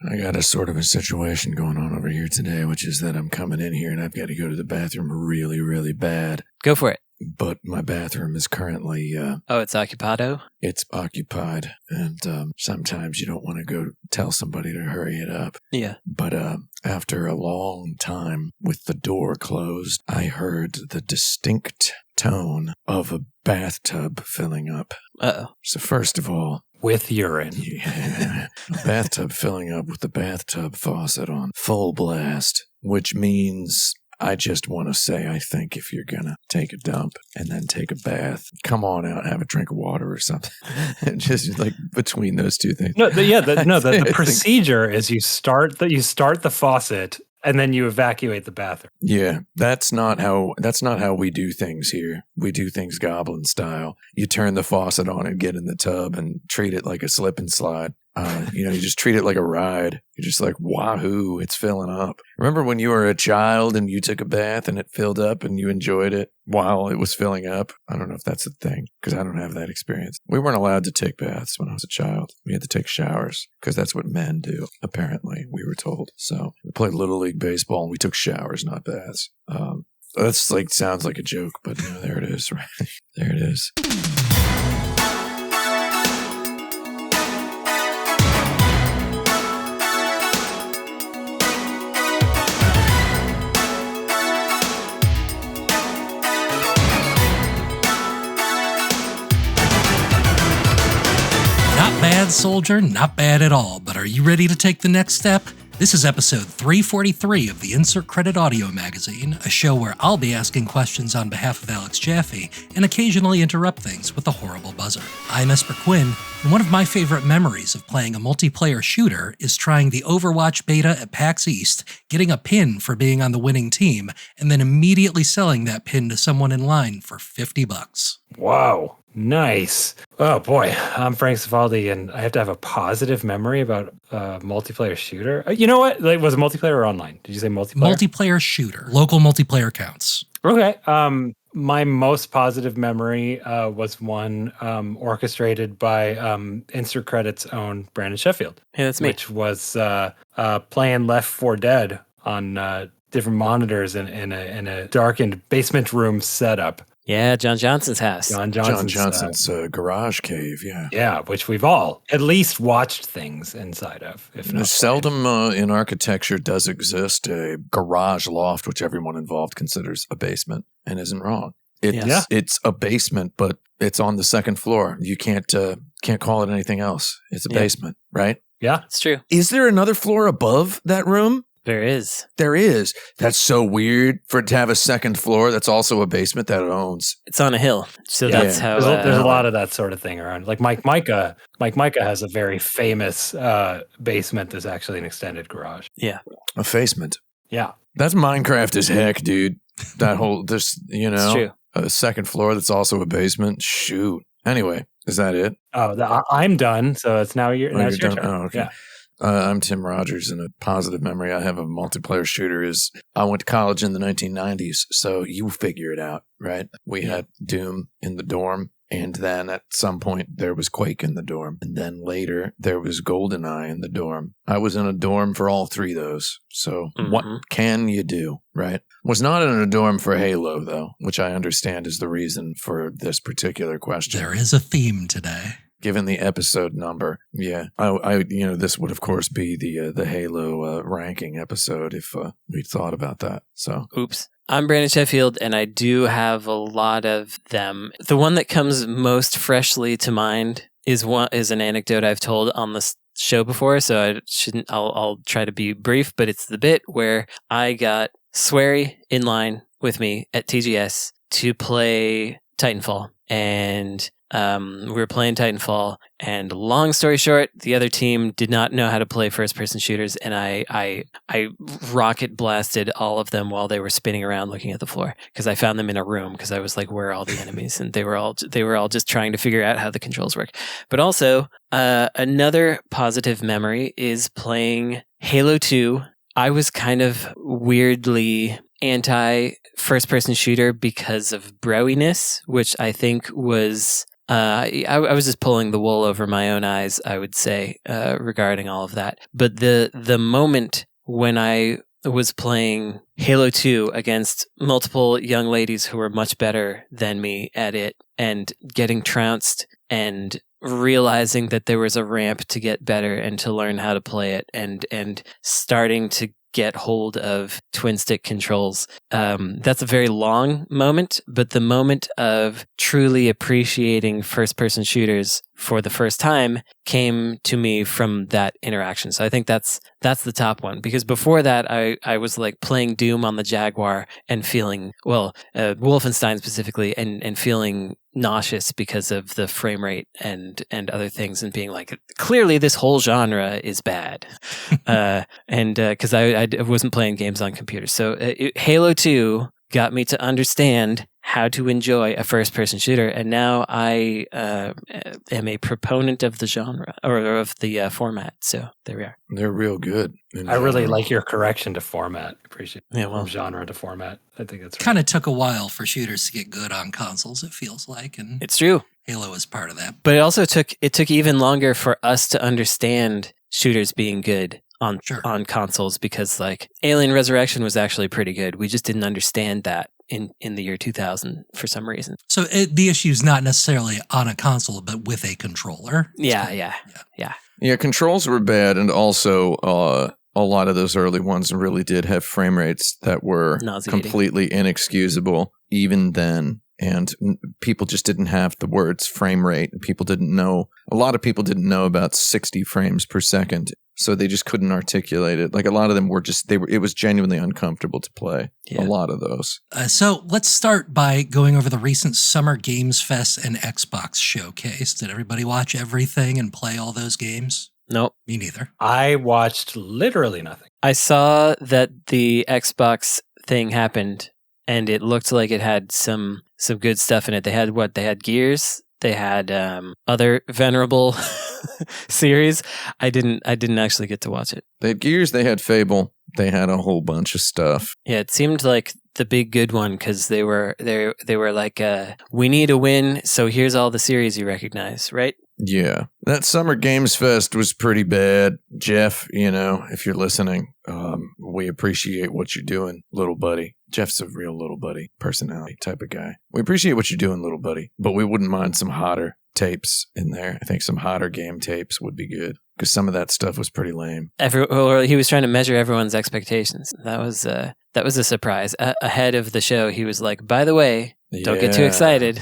I got a sort of a situation going on over here today, which is that I'm coming in here and I've got to go to the bathroom really, really bad. Go for it. But my bathroom is currently... it's occupado? It's occupied, and sometimes you don't want to go tell somebody to hurry it up. Yeah. But after a long time with the door closed, I heard the distinct tone of a bathtub filling up. Uh-oh. So first of all... With urine. Yeah, a bathtub filling up with the bathtub faucet on full blast, which means... I just want to say, I think if you're going to take a dump and then take a bath, come on out and have a drink of water or something. Just like between those two things. The procedure is you start the faucet and then you evacuate the bathroom. Yeah, that's not how we do things here. We do things goblin style. You turn the faucet on and get in the tub and treat it like a slip and slide. You just treat it like a ride. You're just like, wahoo, it's filling up. Remember when you were a child and you took a bath and it filled up and you enjoyed it while it was filling up? I don't know if that's a thing because I don't have that experience. We weren't allowed to take baths when I was a child. We had to take showers because that's what men do, apparently, we were told. So we played Little League Baseball and we took showers, not baths. That's like, sounds like a joke, but there it is, right? There it is. Bad, soldier, not bad at all, but are you ready to take the next step? This is episode 343 of the Insert Credit Audio Magazine, a show where I'll be asking questions on behalf of Alex Jaffe and occasionally interrupt things with a horrible buzzer. I'm Esper Quinn, and one of my favorite memories of playing a multiplayer shooter is trying the Overwatch beta at PAX East, getting a pin for being on the winning team, and then immediately selling that pin to someone in line for $50. Wow. Nice. Oh boy, I'm Frank Cifaldi, and I have to have a positive memory about a multiplayer shooter. You know what? Like, was it multiplayer or online? Did you say multiplayer? Multiplayer shooter. Local multiplayer counts. Okay. My most positive memory was one orchestrated by Insert Credit's own Brandon Sheffield. Hey, that's me. Which was playing Left 4 Dead on different monitors in a darkened basement room setup. Yeah, John Johnson's house. John Johnson's garage cave, yeah. Yeah, which we've all at least watched things inside of. If not seldom in architecture does exist a garage loft, which everyone involved considers a basement, and isn't wrong. It's a basement, but it's on the second floor. You can't call it anything else. It's a basement, right? Yeah, it's true. Is there another floor above that room? There is. There is. That's so weird for it to have a second floor that's also a basement that it owns. It's on a hill. So that's how... There's a lot of that sort of thing around. Like Mike Micah has a very famous basement that's actually an extended garage. Yeah. A basement. Yeah. That's Minecraft as heck, dude. That whole, it's true. A second floor that's also a basement. Shoot. Anyway, is that it? Oh, I'm done. So it's now your turn. turn. Oh, okay. Yeah. I'm Tim Rogers, and a positive memory I have of a multiplayer shooter is I went to college in the 1990s, so you figure it out, right? We had Doom in the dorm, and then at some point there was Quake in the dorm, and then later there was GoldenEye in the dorm. I was in a dorm for all three of those, so what can you do, right? Was not in a dorm for Halo, though, which I understand is the reason for this particular question. There is a theme today. Given the episode number, yeah, I this would of course be the Halo ranking episode if we'd thought about that. So, oops. I'm Brandon Sheffield, and I do have a lot of them. The one that comes most freshly to mind is an anecdote I've told on this show before, so I'll try to be brief, but it's the bit where I got Swery in line with me at TGS to play Titanfall, and we were playing Titanfall, and long story short, the other team did not know how to play first-person shooters, and I rocket blasted all of them while they were spinning around looking at the floor, because I found them in a room, because I was like, where are all the enemies? And they were all just trying to figure out how the controls work. But also, another positive memory is playing Halo 2. I was kind of weirdly anti first-person shooter because of browiness, which I think was I was just pulling the wool over my own eyes, I would say, regarding all of that. But the moment when I was playing Halo 2 against multiple young ladies who were much better than me at it and getting trounced and realizing that there was a ramp to get better and to learn how to play it and starting to get hold of twin stick controls. That's a very long moment, but the moment of truly appreciating first person shooters for the first time came to me from that interaction. So I think that's the top one, because before that I was like playing Doom on the Jaguar and feeling, Wolfenstein specifically, and feeling nauseous because of the frame rate and other things, and being like, clearly this whole genre is bad. And because I wasn't playing games on computers. So Halo 2 got me to understand how to enjoy a first-person shooter, and now I am a proponent of the genre, or of the format. So there we are. They're real good. I really like your correction to format. Appreciate it. Yeah, well, From genre to format. I think that's right. Kind of took a while for shooters to get good on consoles, it feels like, and it's true. Halo is part of that. But it also took even longer for us to understand shooters being good on consoles, because like Alien Resurrection was actually pretty good. We just didn't understand that in the year 2000 for some reason. So the issue is not necessarily on a console, but with a controller. Yeah. Yeah, controls were bad, and also a lot of those early ones really did have frame rates that were completely inexcusable even then. And people just didn't have the words frame rate. People didn't know. A lot of people didn't know about 60 frames per second, so they just couldn't articulate it. Like a lot of them were just it was genuinely uncomfortable to play. Yeah. A lot of those. So let's start by going over the recent Summer Games Fest and Xbox Showcase. Did everybody watch everything and play all those games? Nope. Me neither. I watched literally nothing. I saw that the Xbox thing happened, and it looked like it had some good stuff in it. They had Gears. They had other venerable series. I didn't actually get to watch it. They had Gears. They had Fable. They had a whole bunch of stuff. Yeah, it seemed like the big good one, because they were like, we need a win, so here's all the series you recognize, right? Yeah, that Summer Games Fest was pretty bad. Jeff, if you're listening, we appreciate what you're doing, little buddy. Jeff's a real little buddy personality type of guy. We appreciate what you're doing, little buddy, but we wouldn't mind some hotter tapes in there. I think some hotter game tapes would be good, because some of that stuff was pretty lame. He was trying to measure everyone's expectations. That was a surprise. Ahead of the show, he was like, by the way, don't get too excited,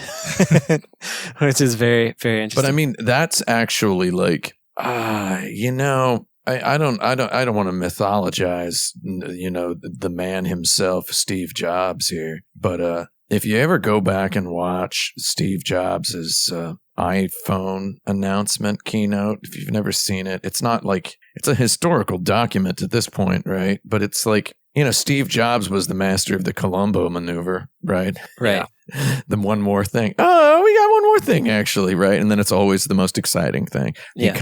which is very, very interesting. But I mean, that's actually like, I don't want to mythologize, the man himself, Steve Jobs here. But if you ever go back and watch Steve Jobs' iPhone announcement keynote, if you've never seen it, it's not like it's a historical document at this point, right? But it's like, Steve Jobs was the master of the Columbo maneuver, right? Right. Yeah. The one more thing. Oh, we got one more thing, actually, right? And then it's always the most exciting thing. Yeah.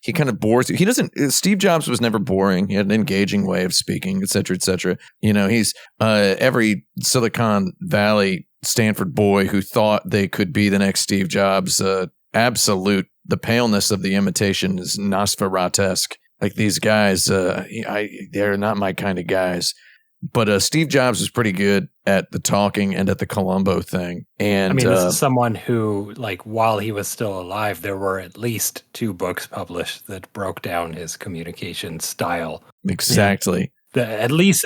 He kind of bores you. Steve Jobs was never boring. He had an engaging way of speaking, et cetera, et cetera. He's every Silicon Valley Stanford boy who thought they could be the next Steve Jobs, the paleness of the imitation is Nosferatu-esque. Like these guys, they're not my kind of guys. But Steve Jobs was pretty good at the talking and at the Columbo thing. And this is someone who, like, while he was still alive, there were at least 2 books published that broke down his communication style. Exactly. At least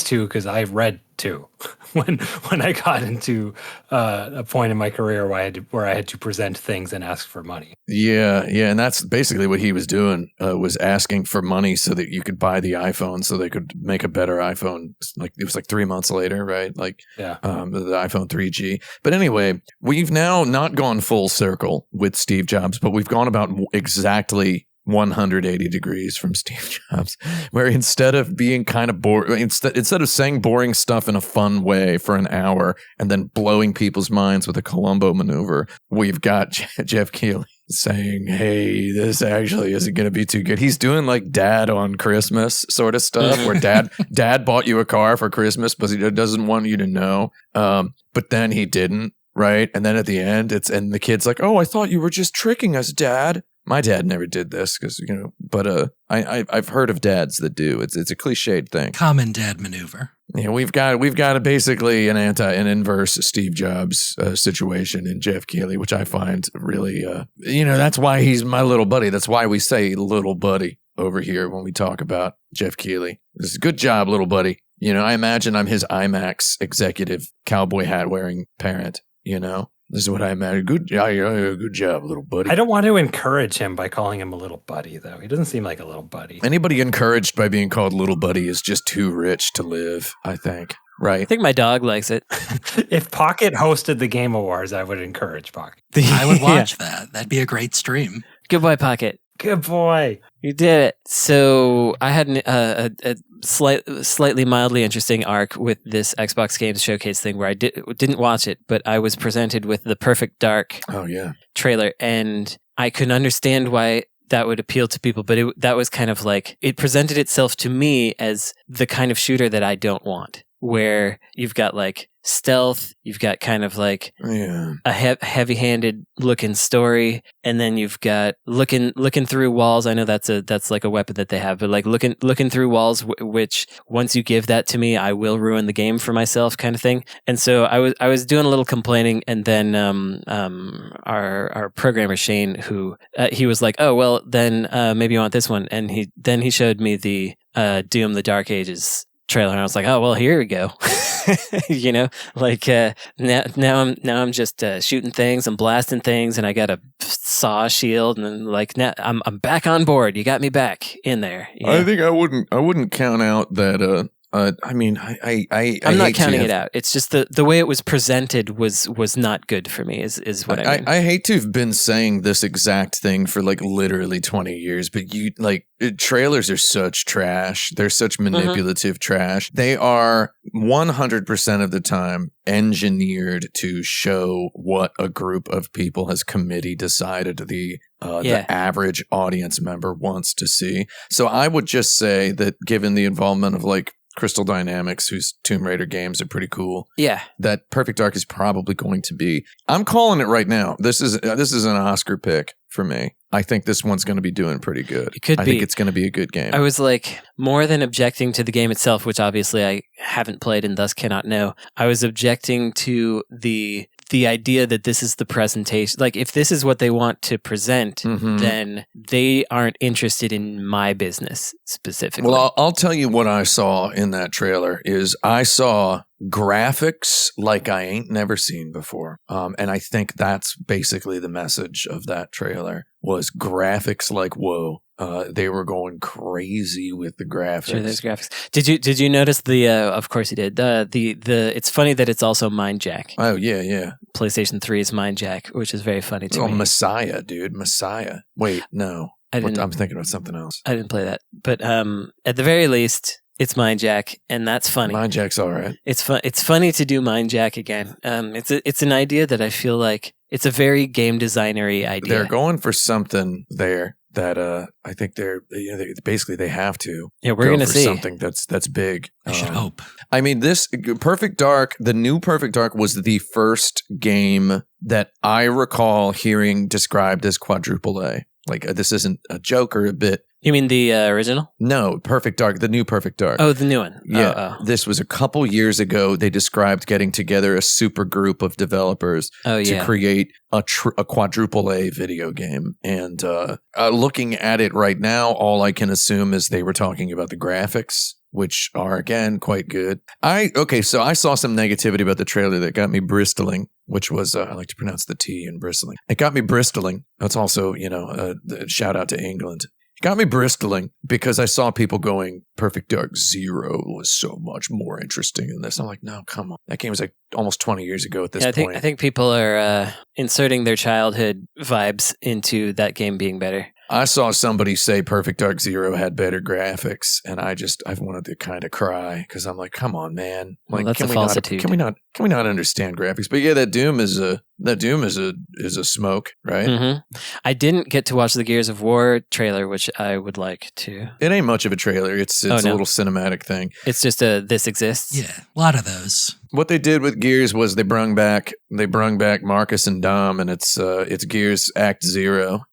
2, because I've read 2 when I got into a point in my career where I had to present things and ask for money. Yeah, and that's basically what he was doing, was asking for money so that you could buy the iPhone, so they could make a better iPhone. Like it was like 3 months later, right? Like the iPhone 3G. But anyway, we've now not gone full circle with Steve Jobs, but we've gone about exactly 180 degrees from Steve Jobs, where instead of being kind of bored, instead of saying boring stuff in a fun way for an hour and then blowing people's minds with a Columbo maneuver, we've got Jeff Keighley saying, hey, this actually isn't going to be too good. He's doing like dad on Christmas sort of stuff, where dad bought you a car for Christmas, but he doesn't want you to know. But then he didn't. right? And then at the end, and the kid's like, "Oh, I thought you were just tricking us, Dad." My dad never did this because, but I've heard of dads that do. It's a cliched thing. Common dad maneuver. Yeah, we've got a basically an inverse Steve Jobs situation in Jeff Keighley, which I find really, that's why he's my little buddy. That's why we say little buddy over here when we talk about Jeff Keighley. This is a good job, little buddy. I imagine I'm his IMAX executive cowboy hat wearing parent. This is what I imagine. Good job, little buddy. I don't want to encourage him by calling him a little buddy, though. He doesn't seem like a little buddy. Anybody encouraged by being called little buddy is just too rich to live, I think. Right? I think my dog likes it. If Pocket hosted the Game Awards, I would encourage Pocket. I would watch that. That'd be a great stream. Good boy, Pocket. Good boy. You did it. So I had a slightly mildly interesting arc with this Xbox Games Showcase thing where I didn't watch it, but I was presented with the Perfect Dark trailer, and I could understand why that would appeal to people, but that was kind of like, it presented itself to me as the kind of shooter that I don't want, where you've got like stealth, you've got kind of like a heavy-handed looking story, and then you've got looking through walls. I know that's like a weapon that they have, but like looking through walls, which once you give that to me, I will ruin the game for myself, kind of thing. And so I was doing a little complaining, and then our programmer Shane, who he was like, "Oh well, then maybe you want this one," and he showed me the Doom: The Dark Ages trailer, and I was like, "Oh well, here we go." Now I'm just shooting things and blasting things, and I got a saw shield, and like now I'm back on board. You got me back in there. I think I wouldn't count out that. I'm not counting it out. It's just the way it was presented was not good for me. Is what I mean. I hate to have been saying this exact thing for like literally 20 years, but trailers are such trash. They're such manipulative trash. They are 100% of the time engineered to show what a group of people has committee decided the average audience member wants to see. So I would just say that given the involvement of like Crystal Dynamics, whose Tomb Raider games are pretty cool. Yeah. That Perfect Dark is probably going to be. I'm calling it right now. This is an Oscar pick for me. I think this one's going to be doing pretty good. I think it's going to be a good game. I was like, more than objecting to the game itself, which obviously I haven't played and thus cannot know, I was objecting to the idea that this is the presentation. Like, if this is what they want to present, then they aren't interested in my business specifically. Well, I'll tell you what I saw in that trailer is I saw graphics like I ain't never seen before. And I think that's basically the message of that trailer was graphics like, whoa. They were going crazy with the graphics. Sure, there's graphics. Did you notice the? Of course you did. The It's funny that it's also Mind Jack. Oh yeah. PlayStation 3 is Mind Jack, which is very funny to me. Oh, Messiah, dude, Messiah. Wait, no, I'm thinking about something else. I didn't play that, but at the very least, it's Mind Jack, and that's funny. Mind Jack's all right. It's fun. It's funny to do Mind Jack again. It's an idea that I feel like it's a very game designery idea. They're going for something there that I think they have to. Yeah, we're going to see something that's big. I should hope. I mean, this Perfect Dark, the new Perfect Dark, was the first game that I recall hearing described as quadruple A. Like, this isn't a joke or a bit. You mean the original? No, Perfect Dark, the new Perfect Dark. Oh, the new one. Yeah. This was a couple years ago. They described getting together a super group of developers to create a quadruple A video game. And looking at it right now, all I can assume is they were talking about the graphics, which are, again, quite good. So I saw some negativity about the trailer that got me bristling, which was, I like to pronounce the T in bristling. It got me bristling. That's also, a shout out to England. It got me bristling because I saw people going, Perfect Dark Zero was so much more interesting than this. I'm like, no, come on. That game was like almost 20 years ago at this point. I think people are inserting their childhood vibes into that game being better. I saw somebody say Perfect Dark Zero had better graphics, and I wanted to kind of cry because I'm like, come on, man. Like, that's a falsitude. Can we not understand graphics? But yeah, that Doom is That Doom is a smoke, right? Mm-hmm. I didn't get to watch the Gears of War trailer, which I would like to. It ain't much of a trailer. It's a little cinematic thing. It's just a this exists. Yeah, a lot of those. What they did with Gears was they brung back Marcus and Dom, and it's Gears Act Zero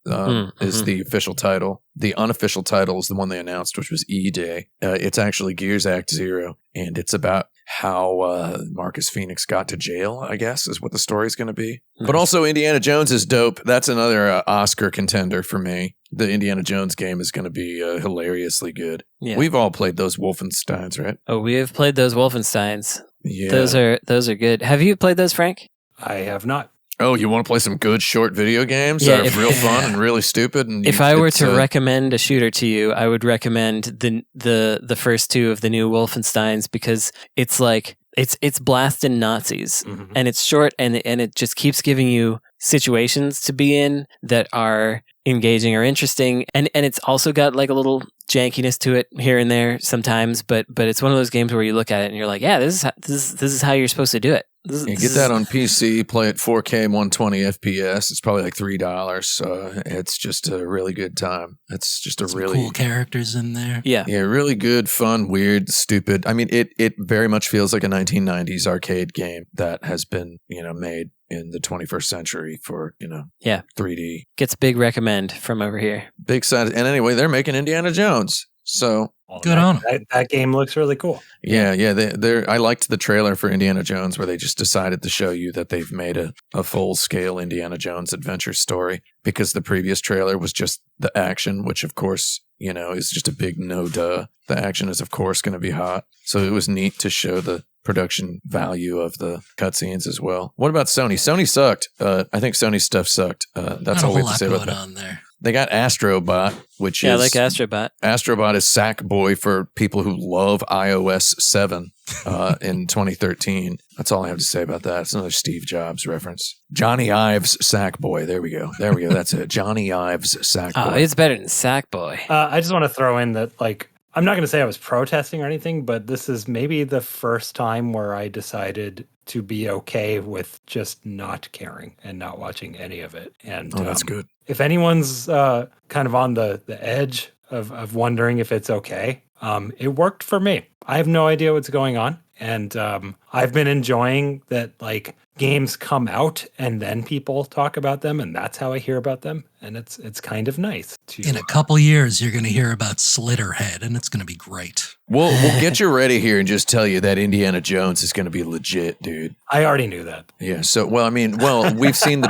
is the official title. The unofficial title is the one they announced, which was E-Day. It's actually Gears Act Zero, and it's about how Marcus Phoenix got to jail, I guess, is what the story's going to be. Nice. But also Indiana Jones is dope. That's another Oscar contender for me. The Indiana Jones game is going to be hilariously good. Yeah. We've all played those Wolfensteins, right? Oh, we have played those Wolfensteins. Yeah. Those are good. Have you played those, Frank? I have not. Oh, you want to play some good short video games that are real fun and really stupid? And if I were to recommend a shooter to you, I would recommend the first two of the new Wolfensteins, because it's like it's blasting Nazis, and it's short, and it just keeps giving you situations to be in that are engaging or interesting, and it's also got like a little jankiness to it here and there sometimes, but it's one of those games where you look at it and you're like, yeah, this is how you're supposed to do it. Get that on PC, play it 4K 120 FPS. It's probably like $3. It's just a really good time. It's just some really cool characters in there. Yeah, really good, fun, weird, stupid. I mean, it very much feels like a 1990s arcade game that has been made in the 21st century for 3D. Gets big recommend from over here. Big side, and anyway, they're making Indiana Jones, so. Good on them. That game looks really cool. Yeah. I liked the trailer for Indiana Jones where they just decided to show you that they've made a full-scale Indiana Jones adventure story, because the previous trailer was just the action, which of course, is just a big no-duh. The action is of course going to be hot. So it was neat to show the production value of the cutscenes as well. What about Sony? Sony sucked. I think Sony's stuff sucked. That's all we have to say about that. On there. They got Astrobot, which is... I like Astrobot. Astrobot is Sackboy for people who love iOS 7 in 2013. That's all I have to say about that. It's another Steve Jobs reference. Johnny Ives Sackboy. There we go. That's it. Johnny Ives Sackboy. Oh, it's better than Sackboy. I just want to throw in that, I'm not going to say I was protesting or anything, but this is maybe the first time where I decided to be okay with just not caring and not watching any of it. And that's good. If anyone's kind of on the edge of wondering if it's okay, it worked for me. I have no idea what's going on. And I've been enjoying that, games come out and then people talk about them, and that's how I hear about them. And it's kind of nice. In a couple years, you're going to hear about Slitterhead, and it's going to be great. We'll get you ready here and just tell you that Indiana Jones is going to be legit, dude. I already knew that. Yeah. So, I've seen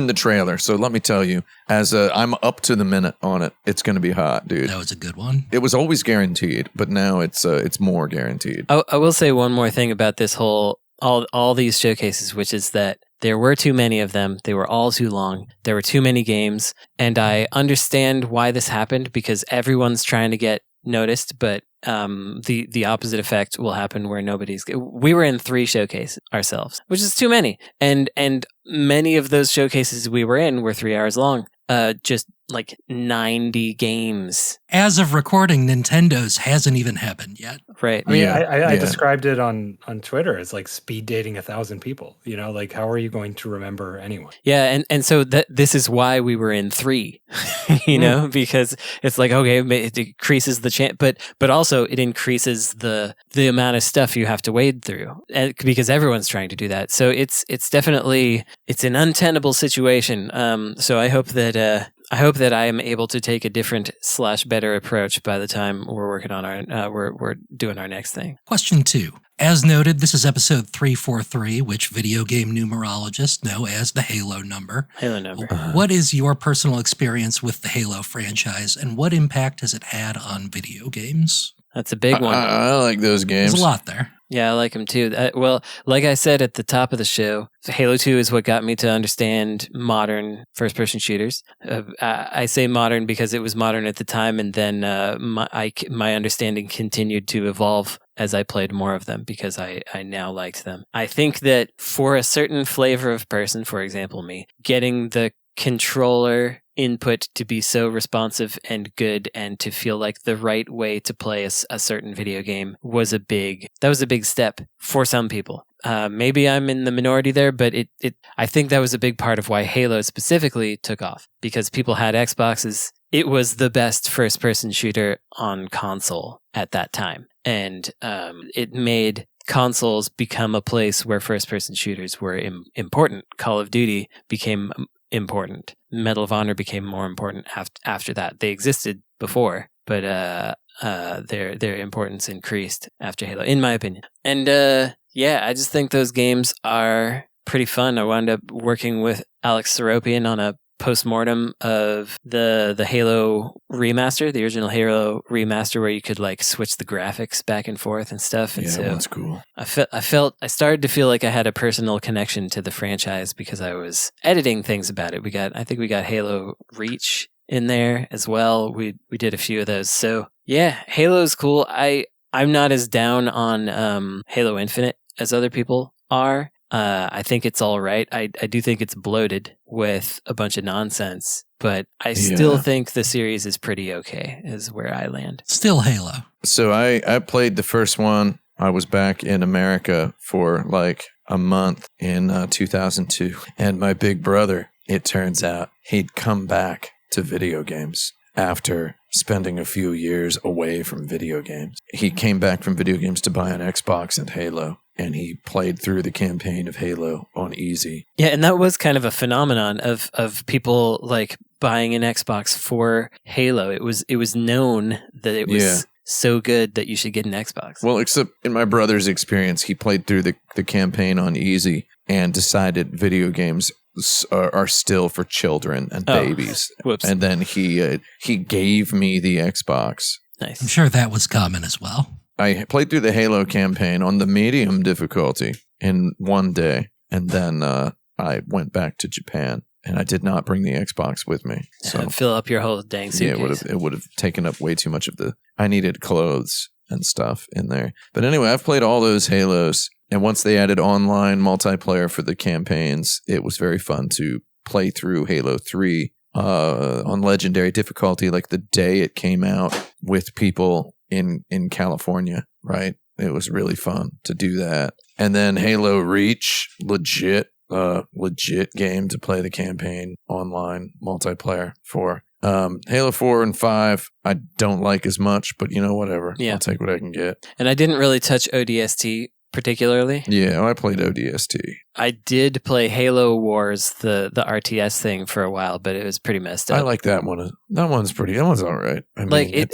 the trailer. So let me tell you, I'm up to the minute on it. It's going to be hot, dude. That was a good one. It was always guaranteed, but now it's more guaranteed. I will say one more thing about this whole all these showcases, which is that there were too many of them. They were all too long. There were too many games, and I understand why this happened, because everyone's trying to get noticed, but the opposite effect will happen where nobody's. We were in 3 showcases ourselves, which is too many, and many of those showcases we were in were 3 hours long. Just like 90 games. As of recording, Nintendo's hasn't even happened yet. Right. I mean, I described it on Twitter as like speed dating 1,000 people. How are you going to remember anyone? Yeah, and so this is why we were in 3, because it's like, okay, it decreases the chance, but also it increases the amount of stuff you have to wade through, because everyone's trying to do that. So it's definitely an untenable situation. So I hope that I am able to take a different / better approach by the time we're working on we're doing our next thing. Question 2. As noted, this is episode 343, which video game numerologists know as the Halo number. Halo number. What is your personal experience with the Halo franchise, and what impact has it had on video games? That's a big one. I like those games. There's a lot there. Yeah, I like them too. Well, like I said at the top of the show, Halo 2 is what got me to understand modern first-person shooters. I say modern because it was modern at the time, and then my understanding continued to evolve as I played more of them, because I now liked them. I think that for a certain flavor of person, for example me, getting the controller input to be so responsive and good and to feel like the right way to play a certain video game was a big step for some people. Maybe I'm in the minority there, but I think that was a big part of why Halo specifically took off, because people had Xboxes. It was the best first-person shooter on console at that time, and it made consoles become a place where first-person shooters were important. Call of Duty became important. Medal of Honor became more important after that. They existed before, but their importance increased after Halo, in my opinion. And I just think those games are pretty fun. I wound up working with Alex Seropian on a postmortem of the Halo remaster, the original Halo remaster, where you could like switch the graphics back and forth and stuff. And so that's cool. I started to feel like I had a personal connection to the franchise because I was editing things about it. I think we got Halo Reach in there as well. We did a few of those. So yeah, Halo's cool. I'm not as down on Halo Infinite as other people are. I think it's all right. I do think it's bloated with a bunch of nonsense, but I still think the series is pretty okay, is where I land. Still Halo. So I played the first one. I was back in America for like a month in 2002. And my big brother, it turns out, he'd come back to video games after spending a few years away from video games. He came back from video games to buy an Xbox and Halo. And he played through the campaign of Halo on easy. Yeah, and that was kind of a phenomenon of people like buying an Xbox for Halo. It was known that it was so good that you should get an Xbox. Well, except in my brother's experience, he played through the campaign on easy and decided video games are still for children and babies. Whoops. And then he gave me the Xbox. Nice. I'm sure that was common as well. I played through the Halo campaign on the medium difficulty in one day, and then I went back to Japan, and I did not bring the Xbox with me. So fill up your whole dang suitcase. Yeah, it would have taken up way too much of I needed clothes and stuff in there. But anyway, I've played all those Halos, and once they added online multiplayer for the campaigns, it was very fun to play through Halo 3 on legendary difficulty, like the day it came out with people in California, right? It was really fun to do that. And then Halo Reach, legit game to play the campaign online multiplayer for. Halo 4 and 5, I don't like as much, but whatever. Yeah. I'll take what I can get. And I didn't really touch ODST particularly. Yeah, I played ODST. I did play Halo Wars, the RTS thing for a while, but it was pretty messed up. I like that one. That one's all right. I mean, like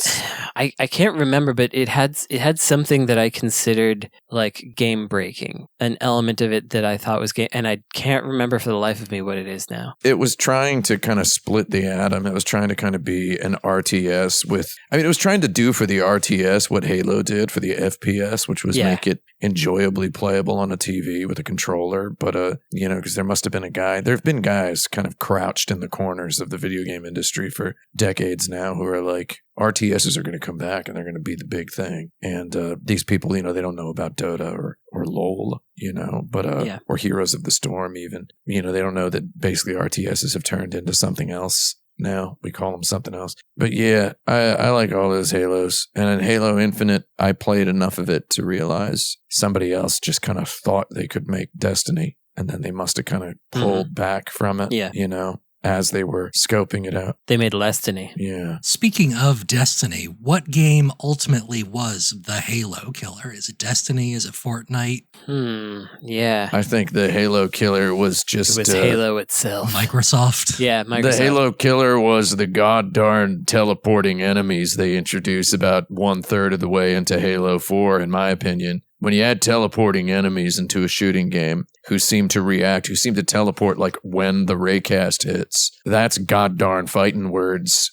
I can't remember, but it had something that I considered like game breaking, an element of it that I thought was game, and I can't remember for the life of me what it is now. It was trying to kind of split the atom. It was trying to kind of be an RTS it was trying to do for the RTS what Halo did for the FPS, which was make it enjoyably playable on a TV with a controller. But, because there must have been there have been guys kind of crouched in the corners of the video game industry for decades now who are like, RTSs are going to come back and they're going to be the big thing. And these people, they don't know about Dota or LOL, or Heroes of the Storm even. They don't know that basically RTSs have turned into something else. Now we call them something else. But yeah, I like all those Halos. And in Halo Infinite, I played enough of it to realize somebody else just kind of thought they could make Destiny. And then they must have kind of pulled back from it, as they were scoping it out. They made Destiny. Yeah. Speaking of Destiny, what game ultimately was the Halo killer? Is it Destiny? Is it Fortnite? Yeah. I think the Halo killer was just... It was Halo itself. Microsoft? Yeah, Microsoft. The Halo killer was the god-darn teleporting enemies they introduced about 1/3 of the way into Halo 4, in my opinion. When you add teleporting enemies into a shooting game who seem to teleport like when the raycast hits, that's god-darn fighting words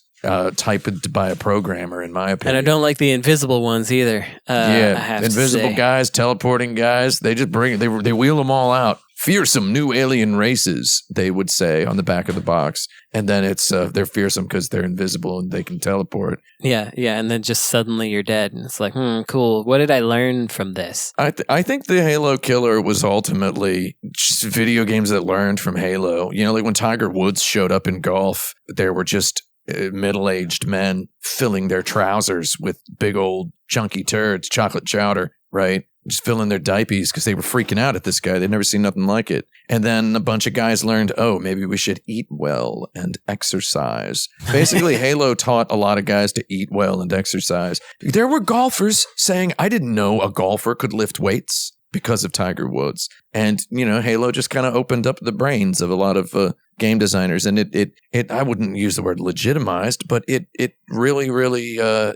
typed by a programmer, in my opinion. And I don't like the invisible ones either. Invisible guys, teleporting guys, they just they wheel them all out fearsome new alien races, they would say on the back of the box. And then it's they're fearsome because they're invisible and they can teleport. Yeah, and then just suddenly you're dead. And it's like, cool. What did I learn from this? I think the Halo killer was ultimately just video games that learned from Halo. You know, like when Tiger Woods showed up in golf, there were just middle-aged men filling their trousers with big old chunky turds, chocolate chowder, right? Just filling their diapers because they were freaking out at this guy. They'd never seen nothing like it. And then a bunch of guys learned, maybe we should eat well and exercise. Basically, Halo taught a lot of guys to eat well and exercise. There were golfers saying, I didn't know a golfer could lift weights because of Tiger Woods. And, you know, Halo just kind of opened up the brains of a lot of game designers. And it I wouldn't use the word legitimized, but it really,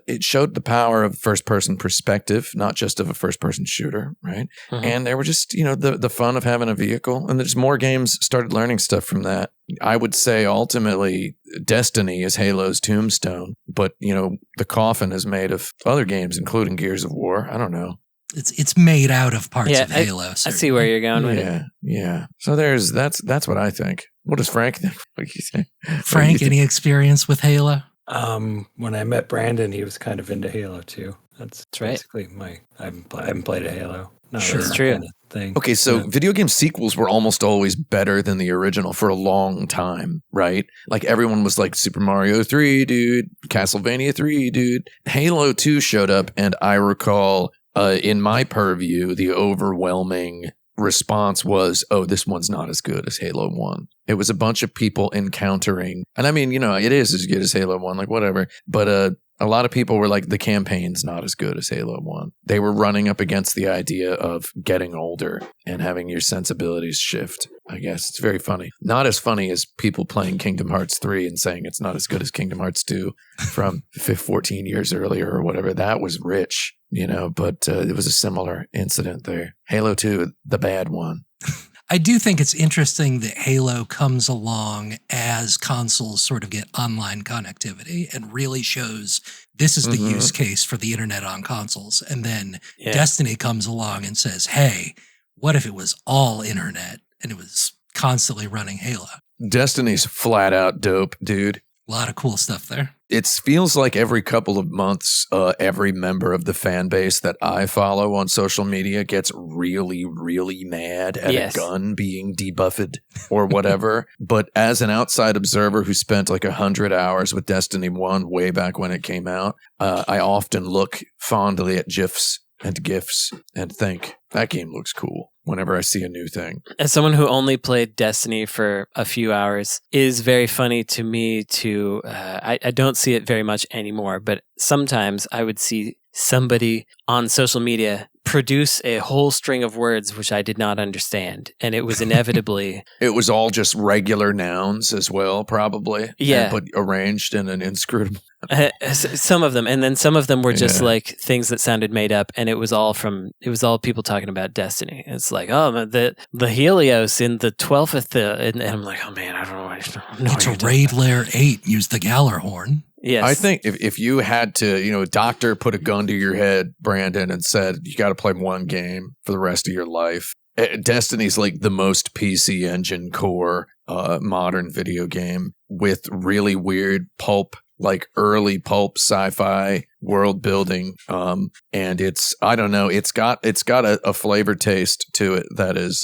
it showed the power of first-person perspective, not just of a first-person shooter, right? Mm-hmm. And there were just, you know, the fun of having a vehicle. And there's more games started learning stuff from that. I would say ultimately Destiny is Halo's tombstone, but, you know, the coffin is made of other games, including Gears of War. I don't know. It's made out of parts of Halo. I see where you're going with it. Yeah. So that's what I think. What does Frank think? What do you think? Frank, any experience with Halo? When I met Brandon, he was kind of into Halo too. That's right. Basically I haven't played a Halo. Sure, it's true. Kind of thing. Okay, so video game sequels were almost always better than the original for a long time, right? Like everyone was like Super Mario 3, dude, Castlevania 3, dude. Halo 2 showed up, and I recall in my purview, the overwhelming response was, this one's not as good as Halo 1. It was a bunch of people encountering, and I mean, you know, it is as good as Halo 1, like whatever, but a lot of people were like, the campaign's not as good as Halo 1. They were running up against the idea of getting older and having your sensibilities shift. I guess it's very funny. Not as funny as people playing Kingdom Hearts 3 and saying it's not as good as Kingdom Hearts 2 from 14 years earlier or whatever. That was rich, you know, but it was a similar incident there. Halo 2, the bad one. I do think it's interesting that Halo comes along as consoles sort of get online connectivity and really shows this is the use case for the internet on consoles. And then Destiny comes along and says, hey, what if it was all internet and it was constantly running Halo? Destiny's flat out dope, dude. A lot of cool stuff there. It feels like every couple of months, every member of the fan base that I follow on social media gets really, really mad at a gun being debuffed or whatever. But as an outside observer who spent like 100 hours with Destiny 1 way back when it came out, I often look fondly at GIFs and GIFs and think, that game looks cool whenever I see a new thing. As someone who only played Destiny for a few hours, it is very funny to me to, I don't see it very much anymore, but sometimes I would see somebody on social media produce a whole string of words which I did not understand. And it was inevitably... It was all just regular nouns as well, probably. Yeah. But arranged in an inscrutable... Some of them. And then some of them were just like things that sounded made up. And it was all people talking about Destiny. It's like, the Helios in the 12th... and I'm like, oh man, I don't know. It's a Raid Lair 8. Use the Gallarhorn. Yes. I think if you had to, you know, a doctor put a gun to your head, Brandon, and said, you got to play one game for the rest of your life, Destiny's like the most PC Engine core modern video game with really weird pulp, like early pulp sci-fi world building. And I don't know, it's got a flavor taste to it that is,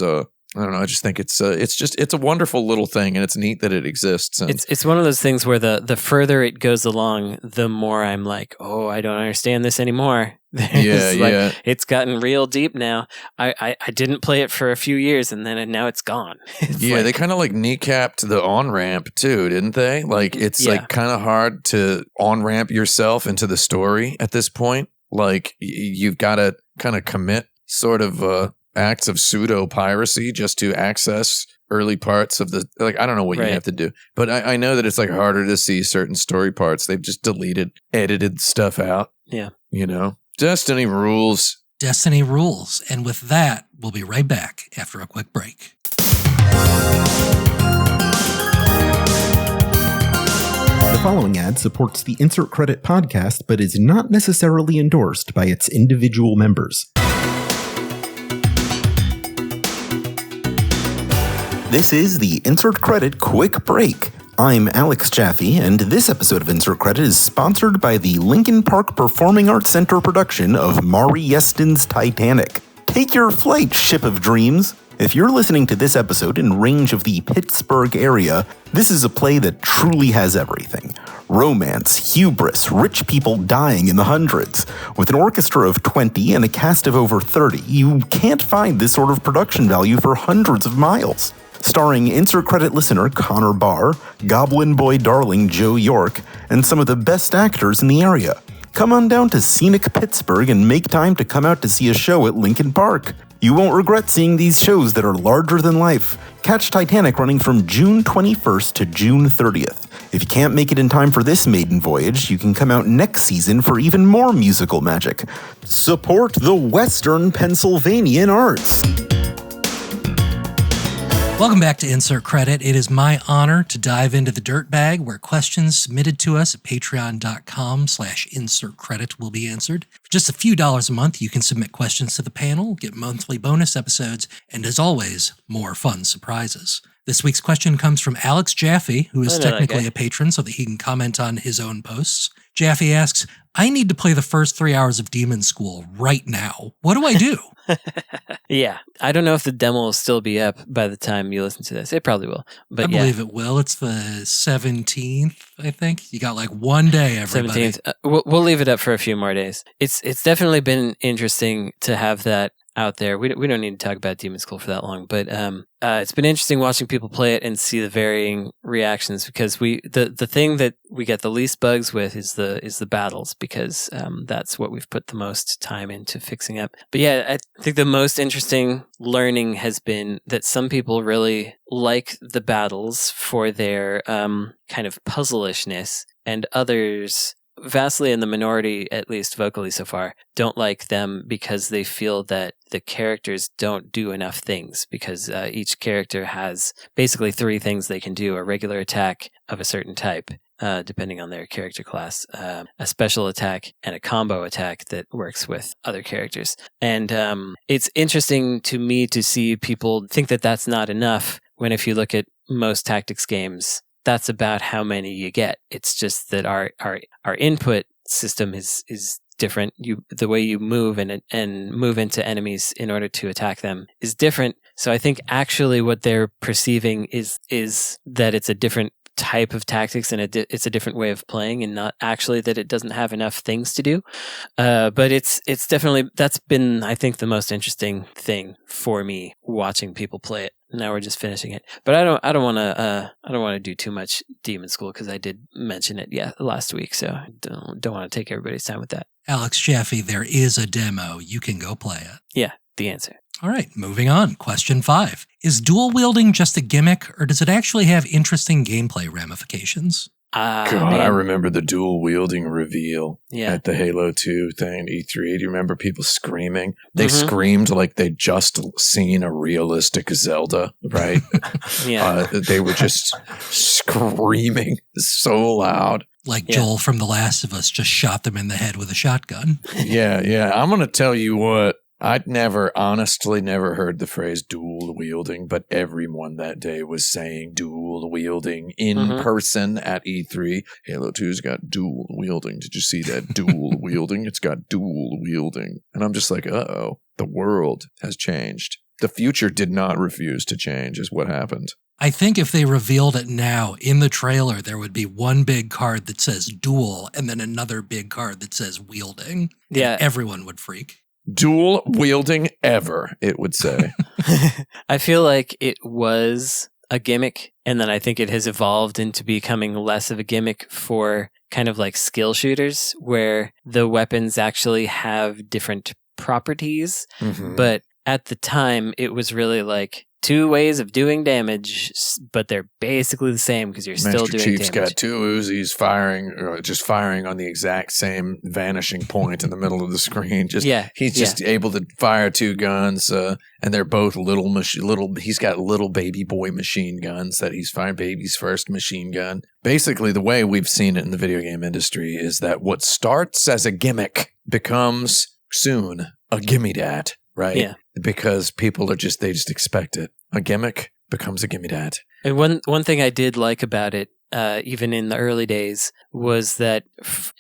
I don't know. I just think it's a wonderful little thing, and it's neat that it exists. And it's one of those things where the further it goes along, the more I'm like, oh, I don't understand this anymore. It's gotten real deep now. I didn't play it for a few years, and now it's gone. They kind of like kneecapped the on-ramp too, didn't they? Like it's like kind of hard to on-ramp yourself into the story at this point. Like you've got to kind of commit sort of acts of pseudo piracy just to access early parts of the, like, I don't know what you have to do, but I know that it's like harder to see certain story parts. They've just edited stuff out. Yeah. You know, Destiny rules. Destiny rules. And with that, we'll be right back after a quick break. The following ad supports the Insert Credit podcast, but is not necessarily endorsed by its individual members. This is the Insert Credit Quick Break. I'm Alex Jaffe, and this episode of Insert Credit is sponsored by the Lincoln Park Performing Arts Center production of Maury Yeston's Titanic. Take your flight, ship of dreams. If you're listening to this episode in range of the Pittsburgh area, this is a play that truly has everything. Romance, hubris, rich people dying in the hundreds. With an orchestra of 20 and a cast of over 30, you can't find this sort of production value for hundreds of miles. Starring Insert Credit listener Connor Barr, Goblin Boy darling Joe York, and some of the best actors in the area. Come on down to scenic Pittsburgh and make time to come out to see a show at Lincoln Park. You won't regret seeing these shows that are larger than life. Catch Titanic running from June 21st to June 30th. If you can't make it in time for this maiden voyage, you can come out next season for even more musical magic. Support the Western Pennsylvanian arts. Welcome back to Insert Credit. It is my honor to dive into the dirt bag where questions submitted to us at patreon.com/insertcredit will be answered. For just a few dollars a month, you can submit questions to the panel, get monthly bonus episodes, and as always, more fun surprises. This week's question comes from Alex Jaffe, who is technically a patron so that he can comment on his own posts. Jaffe asks, I need to play the first 3 hours of Demonschool right now. What do I do? Yeah. I don't know if the demo will still be up by the time you listen to this. It probably will. But I believe it will. It's the 17th, I think. You got like one day, everybody. 17th. We'll leave it up for a few more days. It's definitely been interesting to have that out there. We don't need to talk about Demonschool for that long, but it's been interesting watching people play it and see the varying reactions because the thing that we get the least bugs with is the battles because that's what we've put the most time into fixing up. But yeah, I think the most interesting learning has been that some people really like the battles for their kind of puzzlishness, and others, vastly in the minority, at least vocally so far, don't like them because they feel that the characters don't do enough things because each character has basically 3 things they can do: a regular attack of a certain type, depending on their character class, a special attack, and a combo attack that works with other characters. And it's interesting to me to see people think that that's not enough when if you look at most tactics games, that's about how many you get. It's just that our input system is different. The way you move and move into enemies in order to attack them is different. So I think actually what they're perceiving is that it's a different type of tactics and it's a different way of playing, and not actually that it doesn't have enough things to do. But it's definitely, that's been, I think, the most interesting thing for me watching people play it. Now we're just finishing it, but I don't want to do too much Demonschool because I did mention it last week, so I don't want to take everybody's time with that. Alex Jaffe, there is a demo. You can go play it. Yeah, the answer. All right, moving on. Question 5. Is dual wielding just a gimmick, or does it actually have interesting gameplay ramifications? God, Man. I remember the dual wielding reveal Yeah. at the Halo 2 thing, E3. Do you remember people screaming? They screamed like they'd just seen a realistic Zelda, right? Yeah. They were just screaming so loud. Like Joel from The Last of Us just shot them in the head with a shotgun. Yeah. I'm going to tell you what. I'd honestly never heard the phrase dual wielding, but everyone that day was saying dual wielding in person at E3. Halo 2's got dual wielding. Did you see that dual wielding? It's got dual wielding. And I'm just like, uh-oh, the world has changed. The future did not refuse to change is what happened. I think if they revealed it now in the trailer, there would be one big card that says dual and then another big card that says wielding. Yeah. And everyone would freak. Dual wielding ever, it would say. I feel like it was a gimmick, and then I think it has evolved into becoming less of a gimmick for kind of like skill shooters, where the weapons actually have different properties. But at the time, it was really like 2 ways of doing damage, but they're basically the same because you're still doing Chief's damage. got 2 Uzis firing on the exact same vanishing point in the middle of the screen. He's just able to fire 2 guns, and they're both little. He's got little baby boy machine guns that he's firing. Baby's first machine gun. Basically, the way we've seen it in the video game industry is that what starts as a gimmick becomes soon a gimme dat. Right? Yeah. Because people they just expect it. A gimmick? becomes a gimme dat. And one thing I did like about it, even in the early days, was that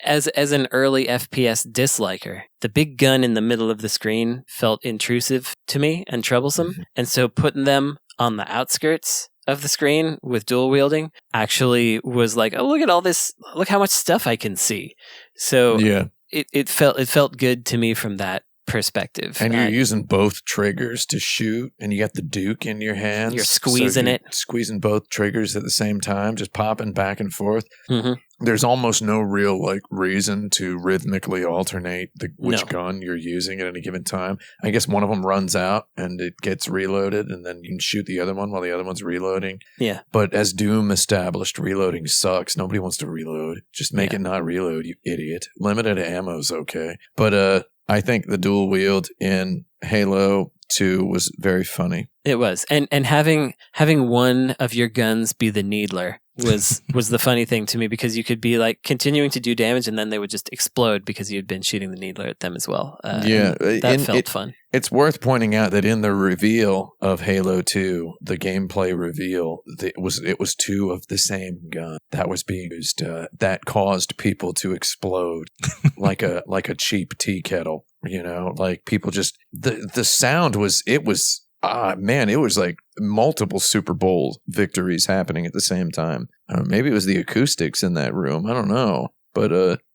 as an early FPS disliker, the big gun in the middle of the screen felt intrusive to me and troublesome. And so putting them on the outskirts of the screen with dual wielding actually was like, oh, look at all this, look how much stuff I can see. So Yeah. it felt good to me from that perspective. And you're using both triggers to shoot, and you got the Duke in your hands. You're squeezing it. Squeezing both triggers at the same time, just popping back and forth. Mm-hmm. There's almost no real like reason to rhythmically alternate which No. gun you're using at any given time. I guess one of them runs out and it gets reloaded, and then you can shoot the other one while the other one's reloading. Yeah. But as Doom established, reloading sucks. Nobody wants to reload. Just make it not reload, you idiot. Limited ammo's okay. But I think the dual wield in Halo 2 was very funny. It was. And having one of your guns be the needler was the funny thing to me, because you could be like continuing to do damage and then they would just explode because you'd been shooting the needler at them as well. That felt fun. It's worth pointing out that in the reveal of Halo 2, the gameplay reveal, it was two of the same gun that was being used. That caused people to explode like a cheap tea kettle. You know, like people just the sound was it was like multiple Super Bowl victories happening at the same time. Maybe it was the acoustics in that room. I don't know. But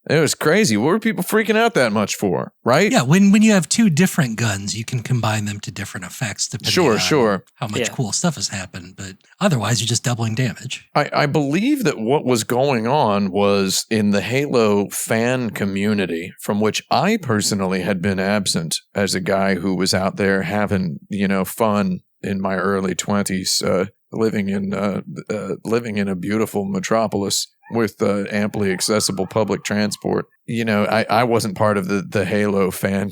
it was crazy. What were people freaking out that much for, right? Yeah, when you have two different guns, you can combine them to different effects depending on how much cool stuff has happened. But otherwise, you're just doubling damage. I believe that what was going on was in the Halo fan community, from which I personally had been absent as a guy who was out there having, fun in my early 20s, living in a beautiful metropolis with amply accessible public transport. I wasn't part of the Halo fan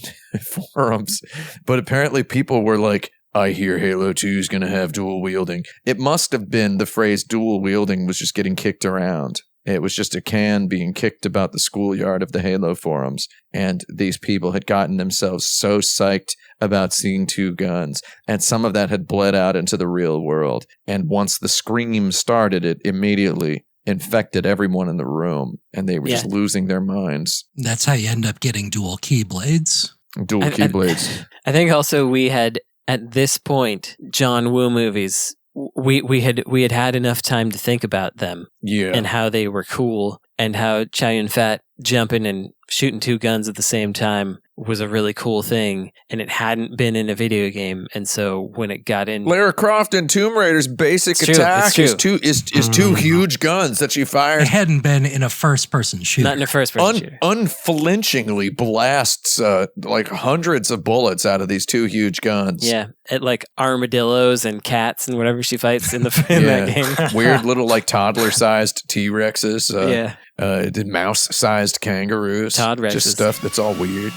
forums, but apparently people were like, I hear Halo 2 is going to have dual wielding. It must have been the phrase dual wielding was just getting kicked around. It was just a can being kicked about the schoolyard of the Halo forums. And these people had gotten themselves so psyched about seeing two guns. And some of that had bled out into the real world. And once the scream started, it immediately infected everyone in the room. And they were just losing their minds. That's how you end up getting dual keyblades. Dual keyblades. I think also we had, at this point, John Woo movies, we had enough time to think about them and how they were cool, and how Chow Yun-Fat jumping and shooting two guns at the same time was a really cool thing, and it hadn't been in a video game. And so when it got in, Lara Croft in Tomb Raider's basic attack is two huge guns that she fires. It hadn't been in a first-person shooter. Not in a first-person shooter. Unflinchingly blasts like hundreds of bullets out of these two huge guns. Yeah, at like armadillos and cats and whatever she fights in that game. Weird little like toddler-sized T-Rexes. Did mouse-sized kangaroos. Todd Rexes. Just stuff that's all weird.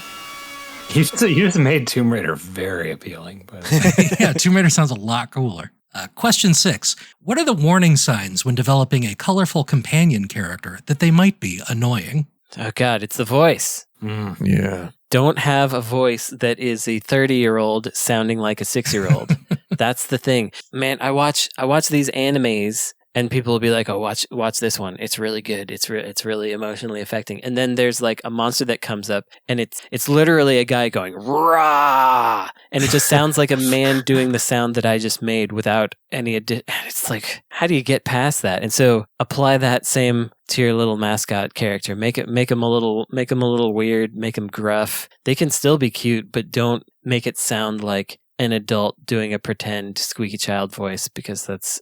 You just made Tomb Raider very appealing. But Yeah, Tomb Raider sounds a lot cooler. Question 6. What are the warning signs when developing a colorful companion character that they might be annoying? Oh God, it's the voice. Yeah. Don't have a voice that is a 30-year-old sounding like a 6-year-old. That's the thing. Man, I watch these animes, and people will be like, "Oh, watch this one. It's really good. It's really emotionally affecting." And then there's like a monster that comes up, and it's literally a guy going "rah," and it just sounds like a man doing the sound that I just made without any It's like, how do you get past that? And so apply that same to your little mascot character. Make him a little weird. Make him gruff. They can still be cute, but don't make it sound like an adult doing a pretend squeaky child voice, because that's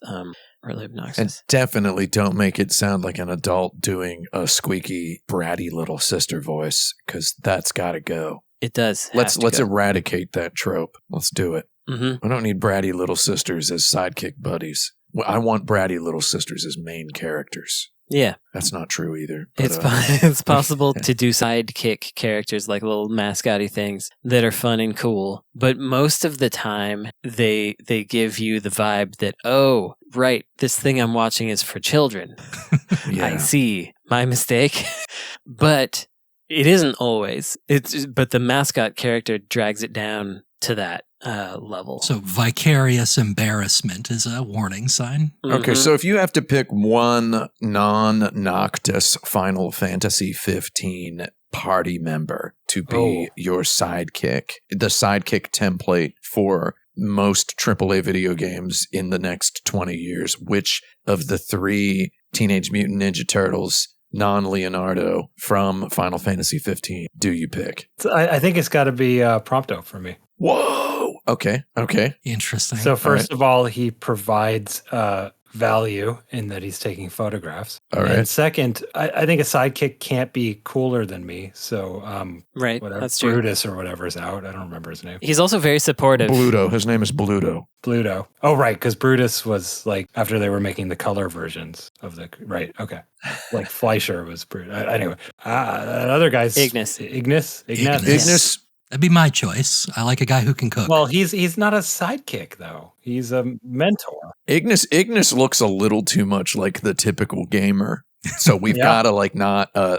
really obnoxious. And definitely don't make it sound like an adult doing a squeaky, bratty little sister voice, because that's got to go. It does. Let's eradicate that trope. Let's do it. Mm-hmm. I don't need bratty little sisters as sidekick buddies. I want bratty little sisters as main characters. Yeah. That's not true either. But, it's possible to do sidekick characters, like little mascotty things that are fun and cool. But most of the time, they give you the vibe that, oh, right, this thing I'm watching is for children. I see. My mistake. But it isn't always. But the mascot character drags it down to that level. So vicarious embarrassment is a warning sign. Okay, Mhm. so if you have to pick one non-Noctis Final Fantasy 15 party member to be your sidekick, the sidekick template for most AAA video games in the next 20 years, which of the 3 Teenage Mutant Ninja Turtles non-Leonardo from Final Fantasy 15 do you pick? I think it's got to be Prompto for me. Whoa! Okay. Interesting. So first of all, he provides value in that he's taking photographs. All right. And second, I think a sidekick can't be cooler than me. So Right, whatever, that's true. Brutus or whatever is out. I don't remember his name. He's also very supportive. Bluto. His name is Bluto. Bluto. Oh, right, because Brutus was like after they were making the color versions of the right. Okay, like Fleischer was Brutus. Anyway, that other guy's Ignis. Ignis. Ignis. That'd be my choice. I like a guy who can cook. Well, he's not a sidekick though. He's a mentor. Ignis looks a little too much like the typical gamer. So we've Yeah. got to like not, I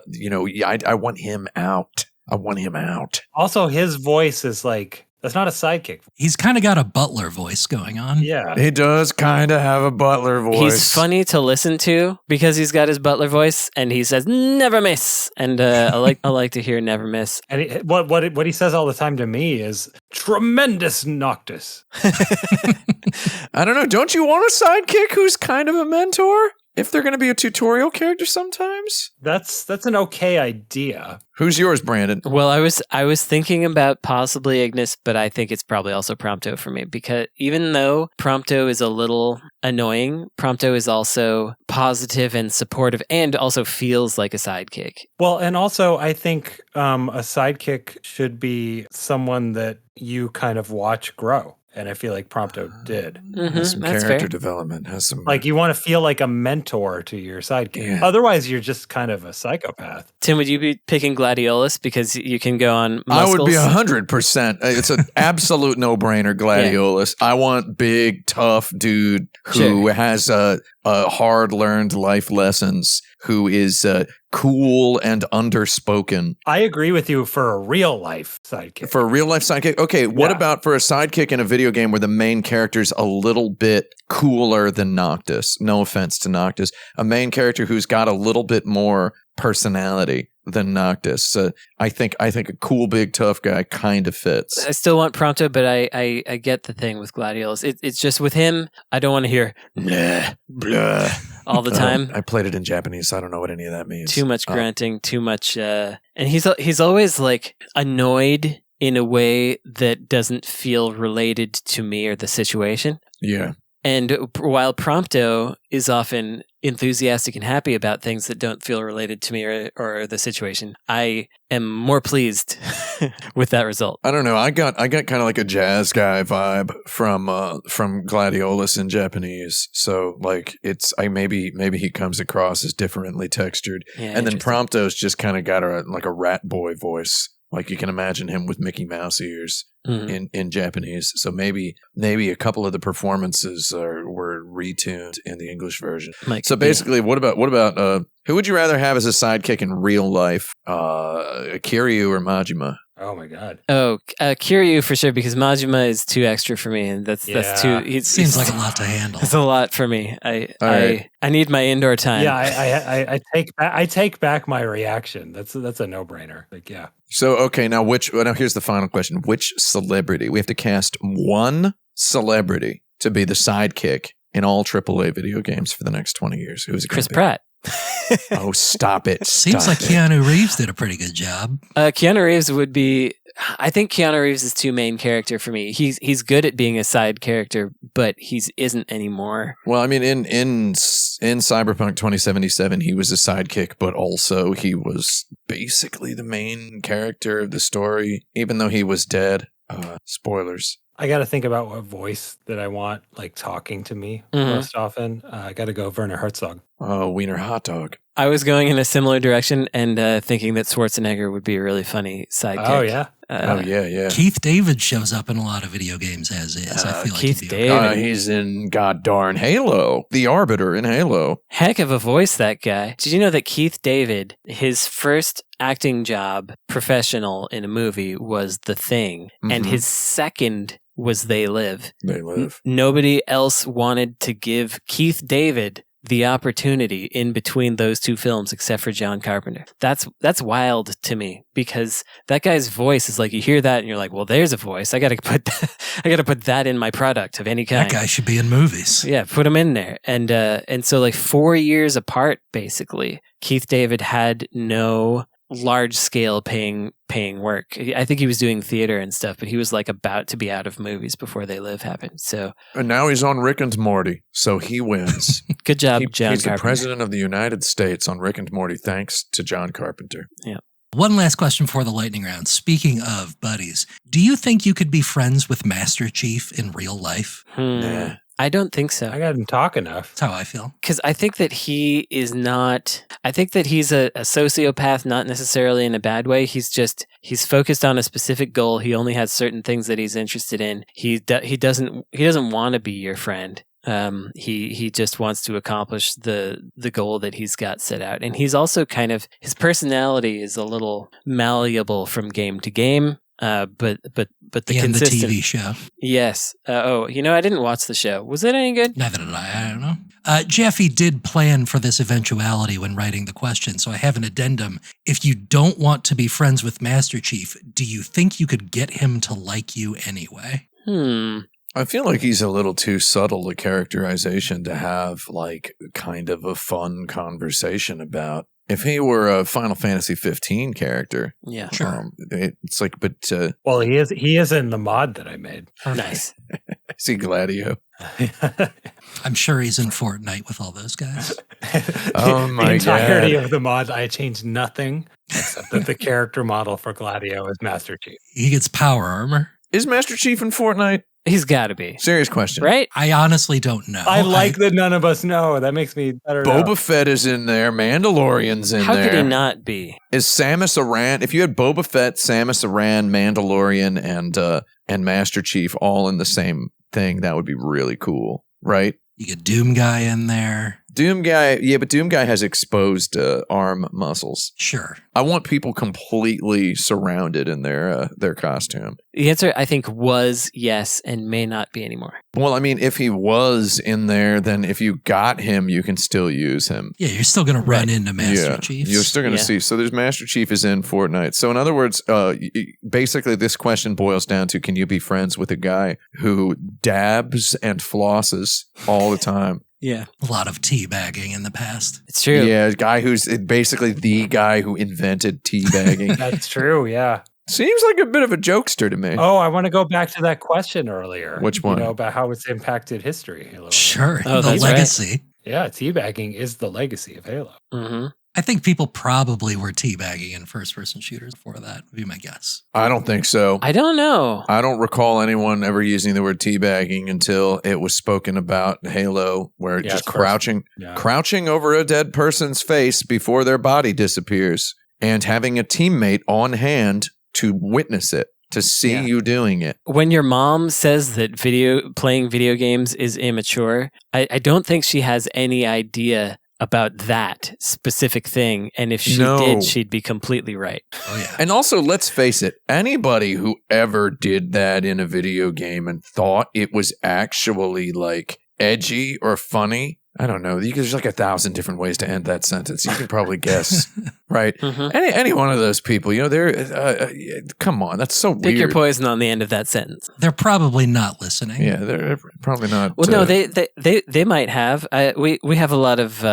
want him out. I want him out. Also, his voice is like that's not a sidekick. He's kind of got a butler voice going on. Yeah. He does kind of have a butler voice. He's funny to listen to because he's got his butler voice and he says "never miss," and I like to hear "never miss." And what he says all the time to me is tremendous Noctis. I don't know. Don't you want a sidekick who's kind of a mentor? If they're going to be a tutorial character sometimes? That's an okay idea. Who's yours, Brandon? Well, I was thinking about possibly Ignis, but I think it's probably also Prompto for me because even though Prompto is a little annoying, Prompto is also positive and supportive and also feels like a sidekick. Well, and also I think a sidekick should be someone that you kind of watch grow. And I feel like Prompto did. Has some that's character fair. development. Has some Like you want to feel like a mentor to your sidekick. Yeah. Otherwise, you're just kind of a psychopath. Tim, would you be picking Gladiolus because you can go on muscles? I would be 100%. It's an absolute no-brainer, Gladiolus. I want big, tough dude who Sure. has hard-learned life lessons, who is cool and underspoken. I agree with you for a real life sidekick. For a real-life sidekick? Okay, what Yeah. about for a sidekick in a video game where the main character's a little bit cooler than Noctis? No offense to Noctis. A main character who's got a little bit more personality than Noctis. I think a cool, big, tough guy kind of fits. I still want Prompto, but I get the thing with Gladiolus. It's just with him, I don't want to hear Blah, blah. all the time. I played it in Japanese, so I don't know what any of that means. Too much grunting, too much, and he's always like annoyed in a way that doesn't feel related to me or the situation. Yeah. And while Prompto is often enthusiastic and happy about things that don't feel related to me or the situation, I am more pleased with that result. I don't know. I got kind of like a jazz guy vibe from Gladiolus in Japanese. So like maybe he comes across as differently textured. Yeah, And then interesting. Prompto's just kind of got a rat boy voice. Like you can imagine him with Mickey Mouse ears Mhm. in Japanese. So maybe a couple of the performances were retuned in the English version. Might So be. basically, what about who would you rather have as a sidekick in real life, Kiryu or Majima? Oh my god. Oh, Kiryu for sure, because Majima is too extra for me, and that's too. Seems like a lot to handle. It's a lot for me. All right. I need my indoor time. Yeah, I take back my reaction. That's a no brainer. Like yeah. So okay, now here's the final question: which celebrity? We have to cast one celebrity to be the sidekick in all AAA video games for the next 20 years. Who's it? Chris gonna Pratt. be? Oh, stop it! Seems Stop like it. Keanu Reeves did a pretty good job. Keanu Reeves would be. I think Keanu Reeves is too main character for me. He's good at being a side character, but he isn't anymore. Well, I mean, in Cyberpunk 2077, he was a sidekick, but also he was basically the main character of the story, even though he was dead. Spoilers. I got to think about what voice that I want like talking to me Mhm. most often. I got to go Werner Herzog. Oh, Wiener hot dog. I was going in a similar direction and thinking that Schwarzenegger would be a really funny sidekick. Oh yeah. Oh yeah. Keith David shows up in a lot of video games as is. I feel like Keith he'd be David. okay. He's in god darn Halo, the Arbiter in Halo. Heck of a voice, that guy. Did you know that Keith David, his first acting job, professional in a movie, was The Thing. And his second was They Live. They Live. Nobody else wanted to give Keith David the opportunity in between those two films except for John Carpenter. That's wild to me, because that guy's voice is like, you hear that and you're like, well, there's a voice. I got to put that in my product of any kind. That guy should be in movies. Yeah, put him in there. And so like 4 years apart, basically, Keith David had no large scale paying work. I think he was doing theater and stuff, but he was like about to be out of movies before They Live happened. So, and now he's on Rick and Morty, so he wins. Good job, John He's Carpenter. the president of the United States on Rick and Morty, thanks to John Carpenter. Yeah. One last question for the lightning round. Speaking of buddies, do you think you could be friends with Master Chief in real life? Nah. I don't think so. I got him talk enough. That's how I feel. Because I think that he's a sociopath, not necessarily in a bad way. He's focused on a specific goal. He only has certain things that he's interested in. He doesn't want to be your friend. He just wants to accomplish the goal that he's got set out. And he's also his personality is a little malleable from game to game. But the consistent the TV show. Yes. I didn't watch the show. Was it any good? Neither did I. I don't know. Jaffe did plan for this eventuality when writing the question, so I have an addendum. If you don't want to be friends with Master Chief, do you think you could get him to like you anyway? I feel like he's a little too subtle a characterization to have like kind of a fun conversation about. If he were a Final Fantasy 15 character, yeah, sure. It's like, but well, he is in the mod that I made. Nice. Is he Gladio? I'm sure he's in Fortnite with all those guys. Oh my The entirety God. of the mod, I changed nothing except that the character model for Gladio is Master Chief. He gets power armor. Is Master Chief in Fortnite? He's got to be. Serious question. Right? I honestly don't know. I like that none of us know. That makes me better. Boba Fett is in there. Mandalorian's in How there. could he not be? Is Samus Aran? If you had Boba Fett, Samus Aran, Mandalorian, and Master Chief all in the same thing, that would be really cool, right? You get Doom Guy in there. Doom Guy, yeah, but Doom Guy has exposed arm muscles. Sure. I want people completely surrounded in their costume. The answer, I think, was yes and may not be anymore. Well, I mean, if he was in there, then if you got him, you can still use him. Yeah, you're still going to run into Master Chief. You're still going to see. So there's Master Chief is in Fortnite. So in other words, basically this question boils down to, can you be friends with a guy who dabs and flosses all the time? Yeah. A lot of teabagging in the past. It's true. Yeah, a guy who's basically the guy who invented teabagging. That's true, yeah. Seems like a bit of a jokester to me. Oh, I want to go back to that question earlier. Which one? About how it's impacted history. A little bit. Sure. Oh, the that's legacy. right. Yeah, teabagging is the legacy of Halo. Mm-hmm. I think people probably were teabagging in first-person shooters before that, would be my guess. I don't think so. I don't know. I don't recall anyone ever using the word teabagging until it was spoken about in Halo, where just crouching over a dead person's face before their body disappears and having a teammate on hand to witness it, to see you doing it. When your mom says that playing video games is immature, I don't think she has any idea about that specific thing. And if she did, she'd be completely right. Oh, yeah. And also, let's face it, anybody who ever did that in a video game and thought it was actually like edgy or funny, I don't know. There's like 1,000 different ways to end that sentence. You can probably guess, right? Mm-hmm. Any one of those people, they're come on, that's so weird. Pick your poison on the end of that sentence. They're probably not listening. Yeah, they're probably not. Well, no, they might have. We have a lot of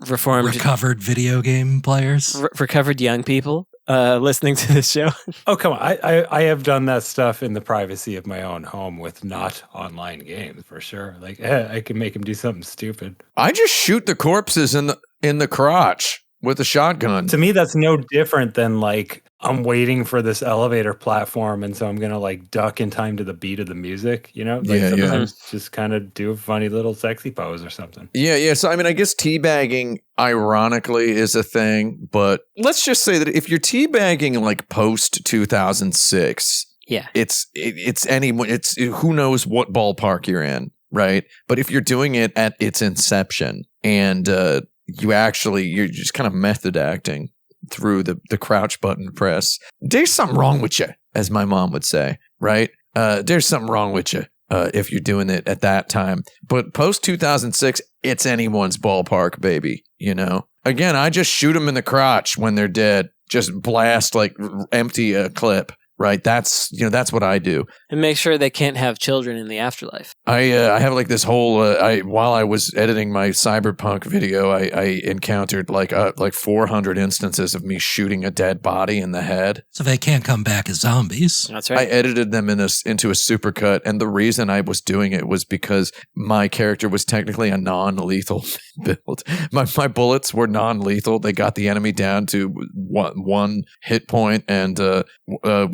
recovered video game players, recovered young people listening to this show. Oh, come on. I have done that stuff in the privacy of my own home with not online games, for sure. Like, I can make him do something stupid. I just shoot the corpses in the crotch with a shotgun. To me, that's no different than like, I'm waiting for this elevator platform, and so I'm going to like duck in time to the beat of the music, sometimes just kind of do a funny little sexy pose or something. Yeah. So, I mean, I guess teabagging, ironically, is a thing, but let's just say that if you're teabagging like post 2006, it's who knows what ballpark you're in, right? But if you're doing it at its inception and you're just kind of method acting, through the crouch button press. There's something wrong with you, as my mom would say, right? There's something wrong with you if you're doing it at that time. But post 2006, it's anyone's ballpark, baby. You know. Again, I just shoot them in the crotch when they're dead. Just blast, like empty a clip. Right, that's what I do, and make sure they can't have children in the afterlife. I have like this whole. While I was editing my cyberpunk video, I encountered like 400 instances of me shooting a dead body in the head. So they can't come back as zombies. That's right. I edited them into a supercut, and the reason I was doing it was because my character was technically a non-lethal build. My bullets were non-lethal. They got the enemy down to one hit point, and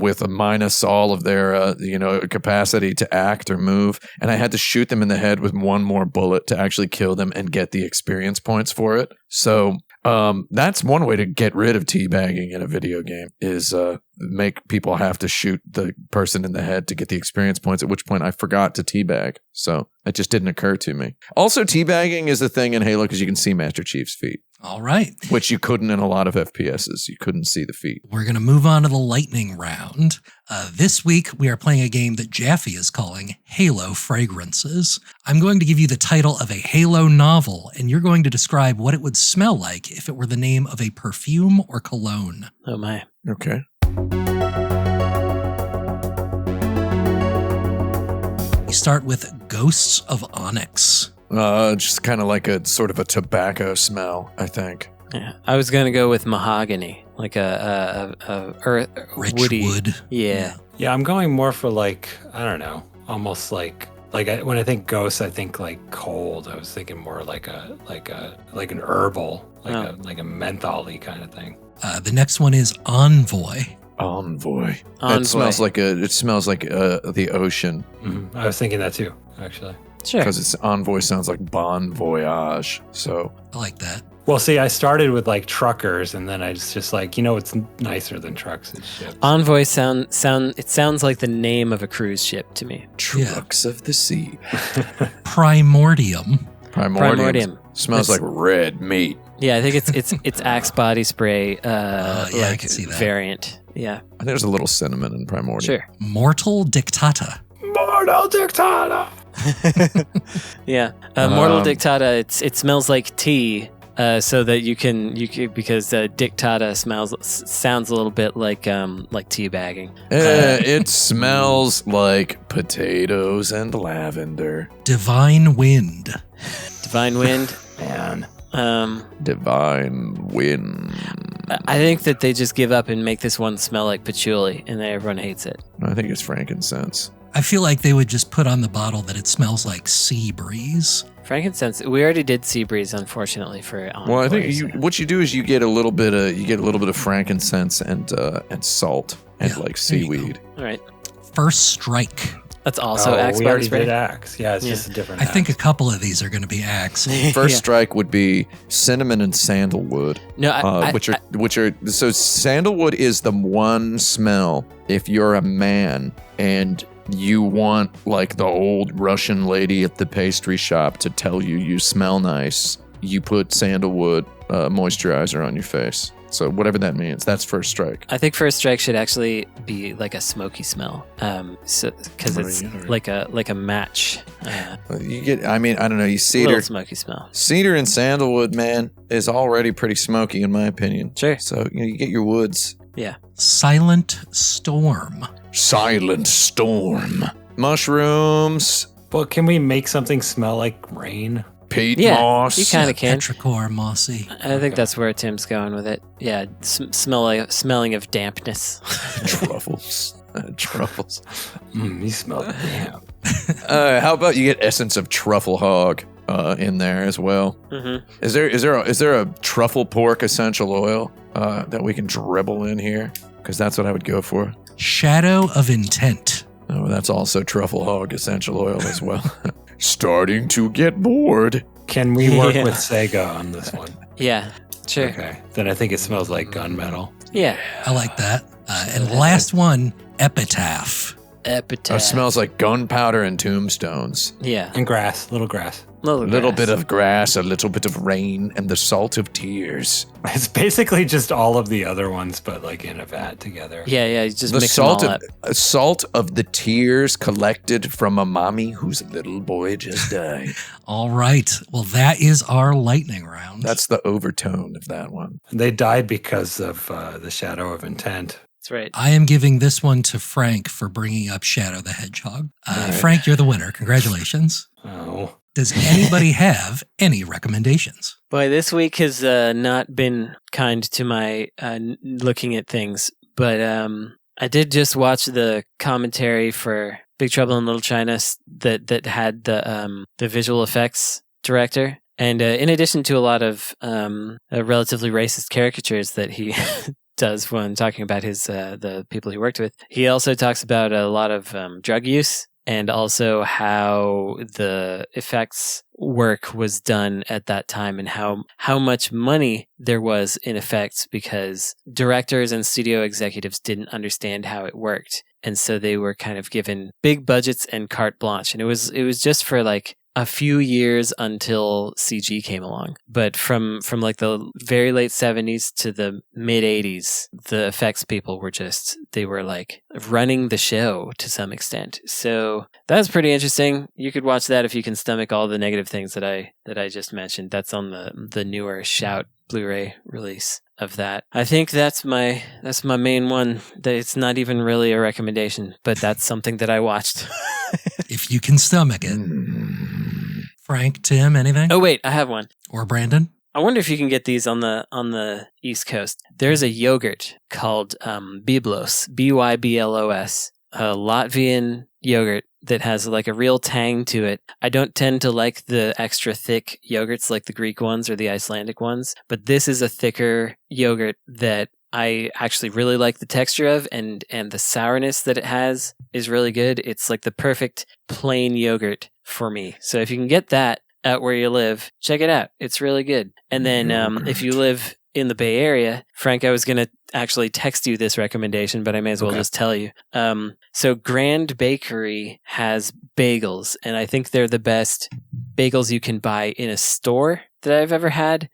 with a minus all of their capacity to act or move, and I had to shoot them in the head with one more bullet to actually kill them and get the experience points for it. So that's one way to get rid of teabagging in a video game is make people have to shoot the person in the head to get the experience points, at which point I forgot to teabag. So it just didn't occur to me. Also, teabagging is a thing in Halo because you can see Master Chief's feet. All right. Which you couldn't in a lot of FPSs. You couldn't see the feet. We're going to move on to the lightning round. This week, we are playing a game that Jaffe is calling Halo Fragrances. I'm going to give you the title of a Halo novel, and you're going to describe what it would smell like if it were the name of a perfume or cologne. Oh, my. Okay. We start with Ghosts of Onyx. Just kind of like a sort of a tobacco smell, I think. Yeah, I was gonna go with mahogany, like a earth, rich woody wood. Yeah. Yeah, I'm going more for like, I don't know, almost like when I think ghosts, I think like cold. I was thinking more like an herbal, like a mentholy kind of thing. The next one is Envoy. Envoy. It smells like the ocean. Mm-hmm. I was thinking that too, actually. Sure. Because its Envoy sounds like Bon Voyage. So I like that. Well, see, I started with like truckers, and then I just like, it's nicer than trucks and ships. Envoy it sounds like the name of a cruise ship to me. Trucks of the sea. Primordium. Primordium. Smells like red meat. Yeah, I think it's Axe body spray I can see that. variant. Yeah. I think there's a little cinnamon in Primordium. Sure. Mortal Dictata. Mortal Dictata. Yeah. Mortal Dictata, it smells like tea. So that you can because dictata sounds a little bit like teabagging. It smells like potatoes and lavender. Divine Wind. Divine Wind. Man. Divine Wind. I think that they just give up and make this one smell like patchouli, and then everyone hates it. I think it's frankincense. I feel like they would just put on the bottle that it smells like sea breeze. Frankincense. We already did sea breeze, unfortunately, for Envoy. Well, I think what you do is you get a little bit of frankincense and salt and like seaweed. All right. First Strike. That's also Axe we body already spray. did Axe. Yeah, it's just a different I Axe. think a couple of these are going to be Axe. First Strike would be cinnamon and sandalwood. No, which are so sandalwood is the one smell if you're a man and you want like the old Russian lady at the pastry shop to tell you smell nice, you put sandalwood moisturizer on your face. So whatever that means, that's First Strike. I think First Strike should actually be like a smoky smell, because it's like a match. You get, I don't know, you Little cedar, smoky smell. cedar and sandalwood, man, is already pretty smoky in my opinion. Sure. So you get your woods. Yeah. Silent Storm. Silent Storm. Mushrooms. Well, can we make something smell like rain? Peat Yeah, moss. you kind of can. Petrichor mossy. I think that's where Tim's going with it. Yeah, smelling of dampness. Truffles. Truffles. You smell damn. How about you get essence of truffle hog in there as well? Mm-hmm. Is there a truffle pork essential oil that we can dribble in here? Because that's what I would go for. Shadow of Intent. Oh, that's also truffle hog essential oil as well. Starting to get bored. Can we work with Sega on this one? Yeah, sure. Okay. Then I think it smells like gunmetal. Yeah. I like that. And last one, Epitaph. Epitaph. Smells like gunpowder and tombstones. Yeah. And grass, little grass. A little bit of grass, a little bit of rain, and the salt of tears. It's basically just all of the other ones, but like in a vat together. Yeah, you just The mix them all up. salt of the tears collected from a mommy whose little boy just died. All right. Well, that is our lightning round. That's the overtone of that one. And they died because of the shadow of intent. That's right. I am giving this one to Frank for bringing up Shadow the Hedgehog. Frank, you're the winner. Congratulations. Oh. Does anybody have any recommendations? Boy, this week has not been kind to my looking at things, but I did just watch the commentary for Big Trouble in Little China that had the visual effects director, and in addition to a lot of relatively racist caricatures that he does when talking about his the people he worked with, he also talks about a lot of drug use. And also how the effects work was done at that time and how much money there was in effects because directors and studio executives didn't understand how it worked. And so they were kind of given big budgets and carte blanche. And it was just for like a few years until CG came along. But from like the very late 70s to the mid 80s, the effects people were they were like running the show to some extent. So that's pretty interesting. You could watch that if you can stomach all the negative things that I just mentioned. That's on the newer Shout Blu-ray release of that. I think that's my main one. It's not even really a recommendation, but that's something that I watched. If you can stomach it. Frank, Tim, anything? Oh wait, I have one. Or Brandon? I wonder if you can get these on the East Coast. There's a yogurt called Byblos, Byblos, a Latvian yogurt that has like a real tang to it. I don't tend to like the extra thick yogurts like the Greek ones or the Icelandic ones, but this is a thicker yogurt that I actually really like the texture of, and the sourness that it has is really good. It's like the perfect plain yogurt for me. So if you can get that out where you live, check it out. It's really good. And then if you live in the Bay Area, Frank, I was going to actually text you this recommendation, but I may as well just tell you. So Grand Bakery has bagels, and I think they're the best bagels you can buy in a store that I've ever had,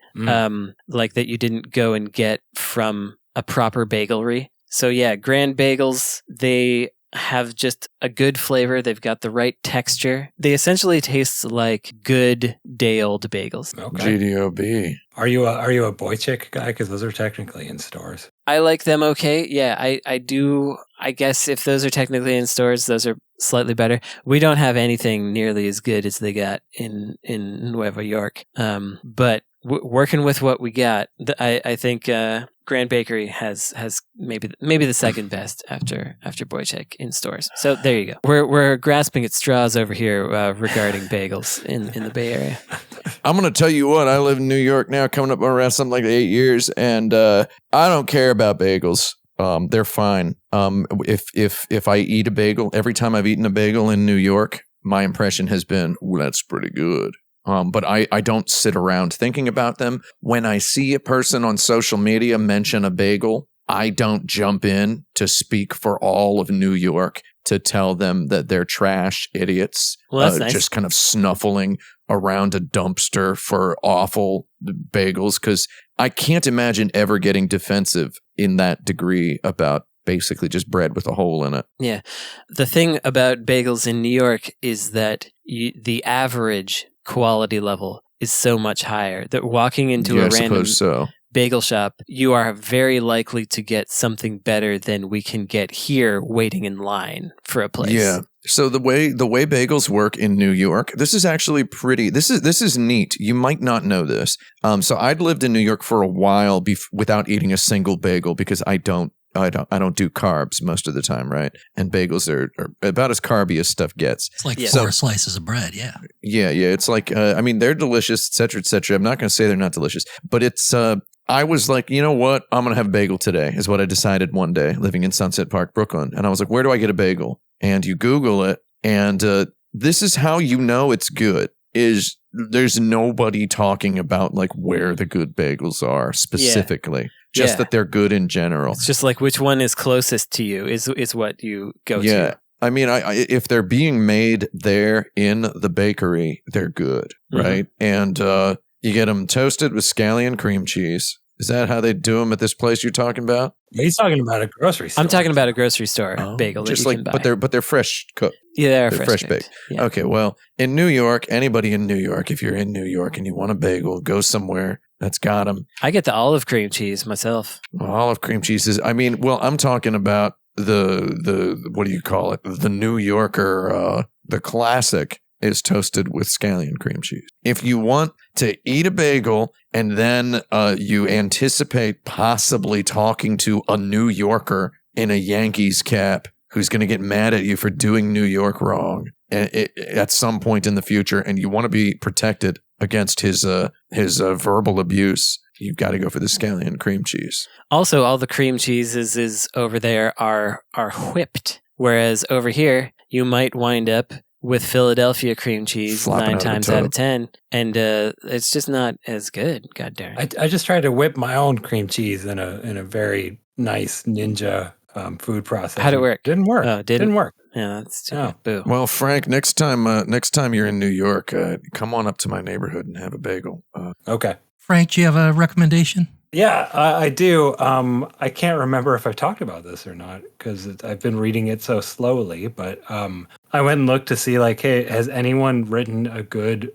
like that you didn't go and get from a proper bagelry. So yeah, Grand Bagels, they have just a good flavor. They've got the right texture. They essentially taste like good day-old bagels. Okay. GDOB. Are you a boy chick guy? Because those are technically in stores. I like them okay. Yeah, I do. I guess if those are technically in stores, those are slightly better. We don't have anything nearly as good as they got in Nueva York. But working with what we got, I think Grand Bakery has maybe the second best after Boychek in stores. So there you go. We're grasping at straws over here regarding bagels in the Bay Area. I'm going to tell you what, I live in New York now, coming up around something like 8 years, and I don't care about bagels. They're fine. If I eat a bagel, every time I've eaten a bagel in New York, my impression has been, ooh, that's pretty good. But I don't sit around thinking about them. When I see a person on social media mention a bagel, I don't jump in to speak for all of New York to tell them that they're trash idiots. Well, that's nice. Just kind of snuffling around a dumpster for awful bagels, because I can't imagine ever getting defensive in that degree about basically just bread with a hole in it. Yeah. The thing about bagels in New York is that the average quality level is so much higher that walking into a random bagel shop, you are very likely to get something better than we can get here waiting in line for a place. Yeah. So the way bagels work in New York, this is actually pretty. This is neat. You might not know this. So I'd lived in New York for a while without eating a single bagel because I don't do carbs most of the time, right? And bagels are about as carby as stuff gets. It's like 4 slices of bread, yeah. Yeah. It's like, they're delicious, et cetera, et cetera. I'm not going to say they're not delicious, but it's, I was like, you know what? I'm going to have a bagel today is what I decided one day living in Sunset Park, Brooklyn. And I was like, where do I get a bagel? And you Google it. And this is how you know it's good is there's nobody talking about like where the good bagels are specifically. Yeah. Just that they're good in general. It's just like which one is closest to you is what you go to. I mean, if they're being made there in the bakery, they're good, right? And you get them toasted with scallion cream cheese. Is that how they do them at this place you're talking about? He's talking about a grocery store. I'm talking about a grocery store bagel Just that you like, can buy. but they're fresh cooked. Yeah, They're fresh baked. Yeah. Okay, well, in New York, anybody in New York, if you're in New York and you want a bagel, go somewhere that's got them. I get the olive cream cheese myself. Well, olive cream cheese is, I'm talking about the what do you call it? The New Yorker, the classic is toasted with scallion cream cheese. If you want to eat a bagel and then you anticipate possibly talking to a New Yorker in a Yankees cap who's going to get mad at you for doing New York wrong at some point in the future, and you want to be protected against his verbal abuse, you've got to go for the scallion cream cheese. Also, all the cream cheeses is over there are whipped, whereas over here you might wind up with Philadelphia cream cheese Flopping 9 out of the times tub. out of 10, and it's just not as good. God darn. I just tried to whip my own cream cheese in a very nice ninja food process. How'd it work? Didn't work. Oh, didn't work. Yeah, that's too No. boo. Well, Frank, next time you're in New York, come on up to my neighborhood and have a bagel. Okay. Frank, do you have a recommendation? Yeah, I do. I can't remember if I talked about this or not because I've been reading it so slowly. But I went and looked to see, like, hey, has anyone written a good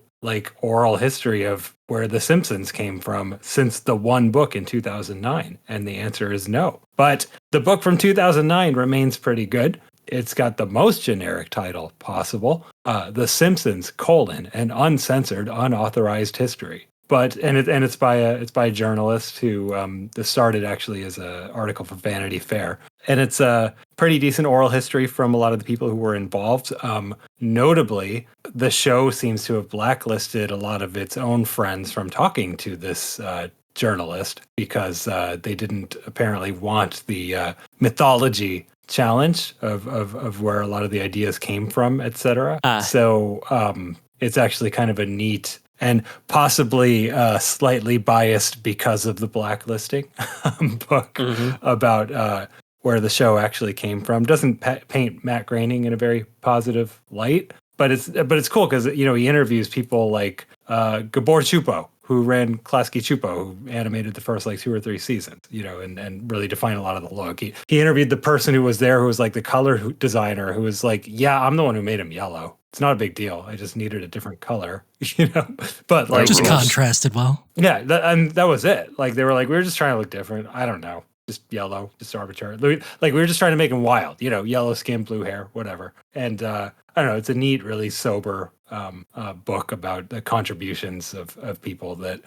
oral history of where The Simpsons came from since the one book in 2009? And the answer is no. But the book from 2009 remains pretty good. It's got the most generic title possible: The Simpsons: an uncensored, unauthorized history. But it's by a journalist who this started actually as an article for Vanity Fair, and it's a pretty decent oral history from a lot of the people who were involved. Notably, the show seems to have blacklisted a lot of its own friends from talking to this journalist because they didn't apparently want the mythology challenge of where a lot of the ideas came from, etc. So it's actually kind of a neat and possibly slightly biased because of the blacklisting book about where the show actually came from. Doesn't paint Matt Groening in a very positive light, but it's cool because he interviews people like Gabor Chupo, who ran Klasky Chupo, who animated the first 2 or 3 seasons, and really defined a lot of the look. He interviewed the person who was there, who was like the color designer, who was like, yeah, I'm the one who made him yellow. It's not a big deal. I just needed a different color, but Just contrasted well. Yeah. And that was it. They were like, we were just trying to look different. I don't know. Just yellow, just arbitrary. We were just trying to make him wild, yellow skin, blue hair, whatever. And I don't know. It's a neat, really sober book about the contributions of people that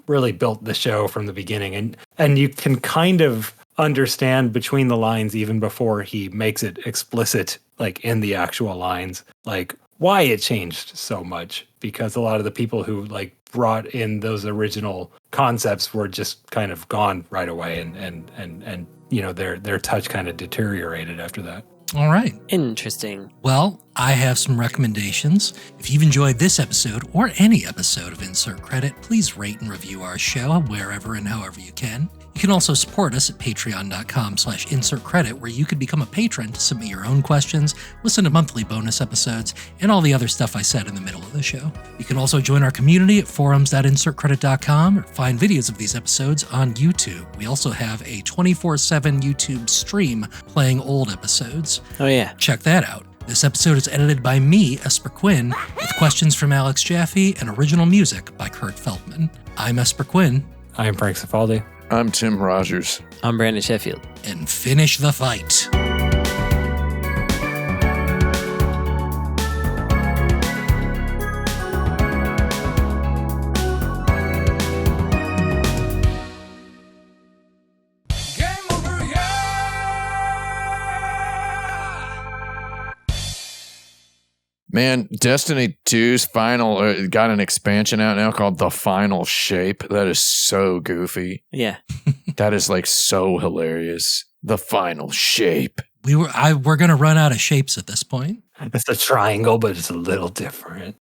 really built the show from the beginning. And you can kind of understand between the lines, even before he makes it explicit, in the actual lines, why it changed so much, because a lot of the people who brought in those original concepts were just kind of gone right away, and their touch kind of deteriorated after that. All right. Interesting. Well, I have some recommendations. If you've enjoyed this episode or any episode of Insert Credit, please rate and review our show wherever and however you can. You can also support us at patreon.com/insertcredit, where you could become a patron to submit your own questions, listen to monthly bonus episodes, and all the other stuff I said in the middle of the show. You can also join our community at forums.insertcredit.com or find videos of these episodes on YouTube. We also have a 24/7 YouTube stream playing old episodes. Oh, yeah. Check that out. This episode is edited by me, Esper Quinn, with questions from Alex Jaffe and original music by Kurt Feldman. I'm Esper Quinn. I am Frank Cifaldi. I'm Tim Rogers. I'm Brandon Sheffield. And finish the fight. Man, Destiny 2's final got an expansion out now called The Final Shape. That is so goofy. Yeah. That is so hilarious. The Final Shape. We're going to run out of shapes at this point. It's a triangle, but it's a little different.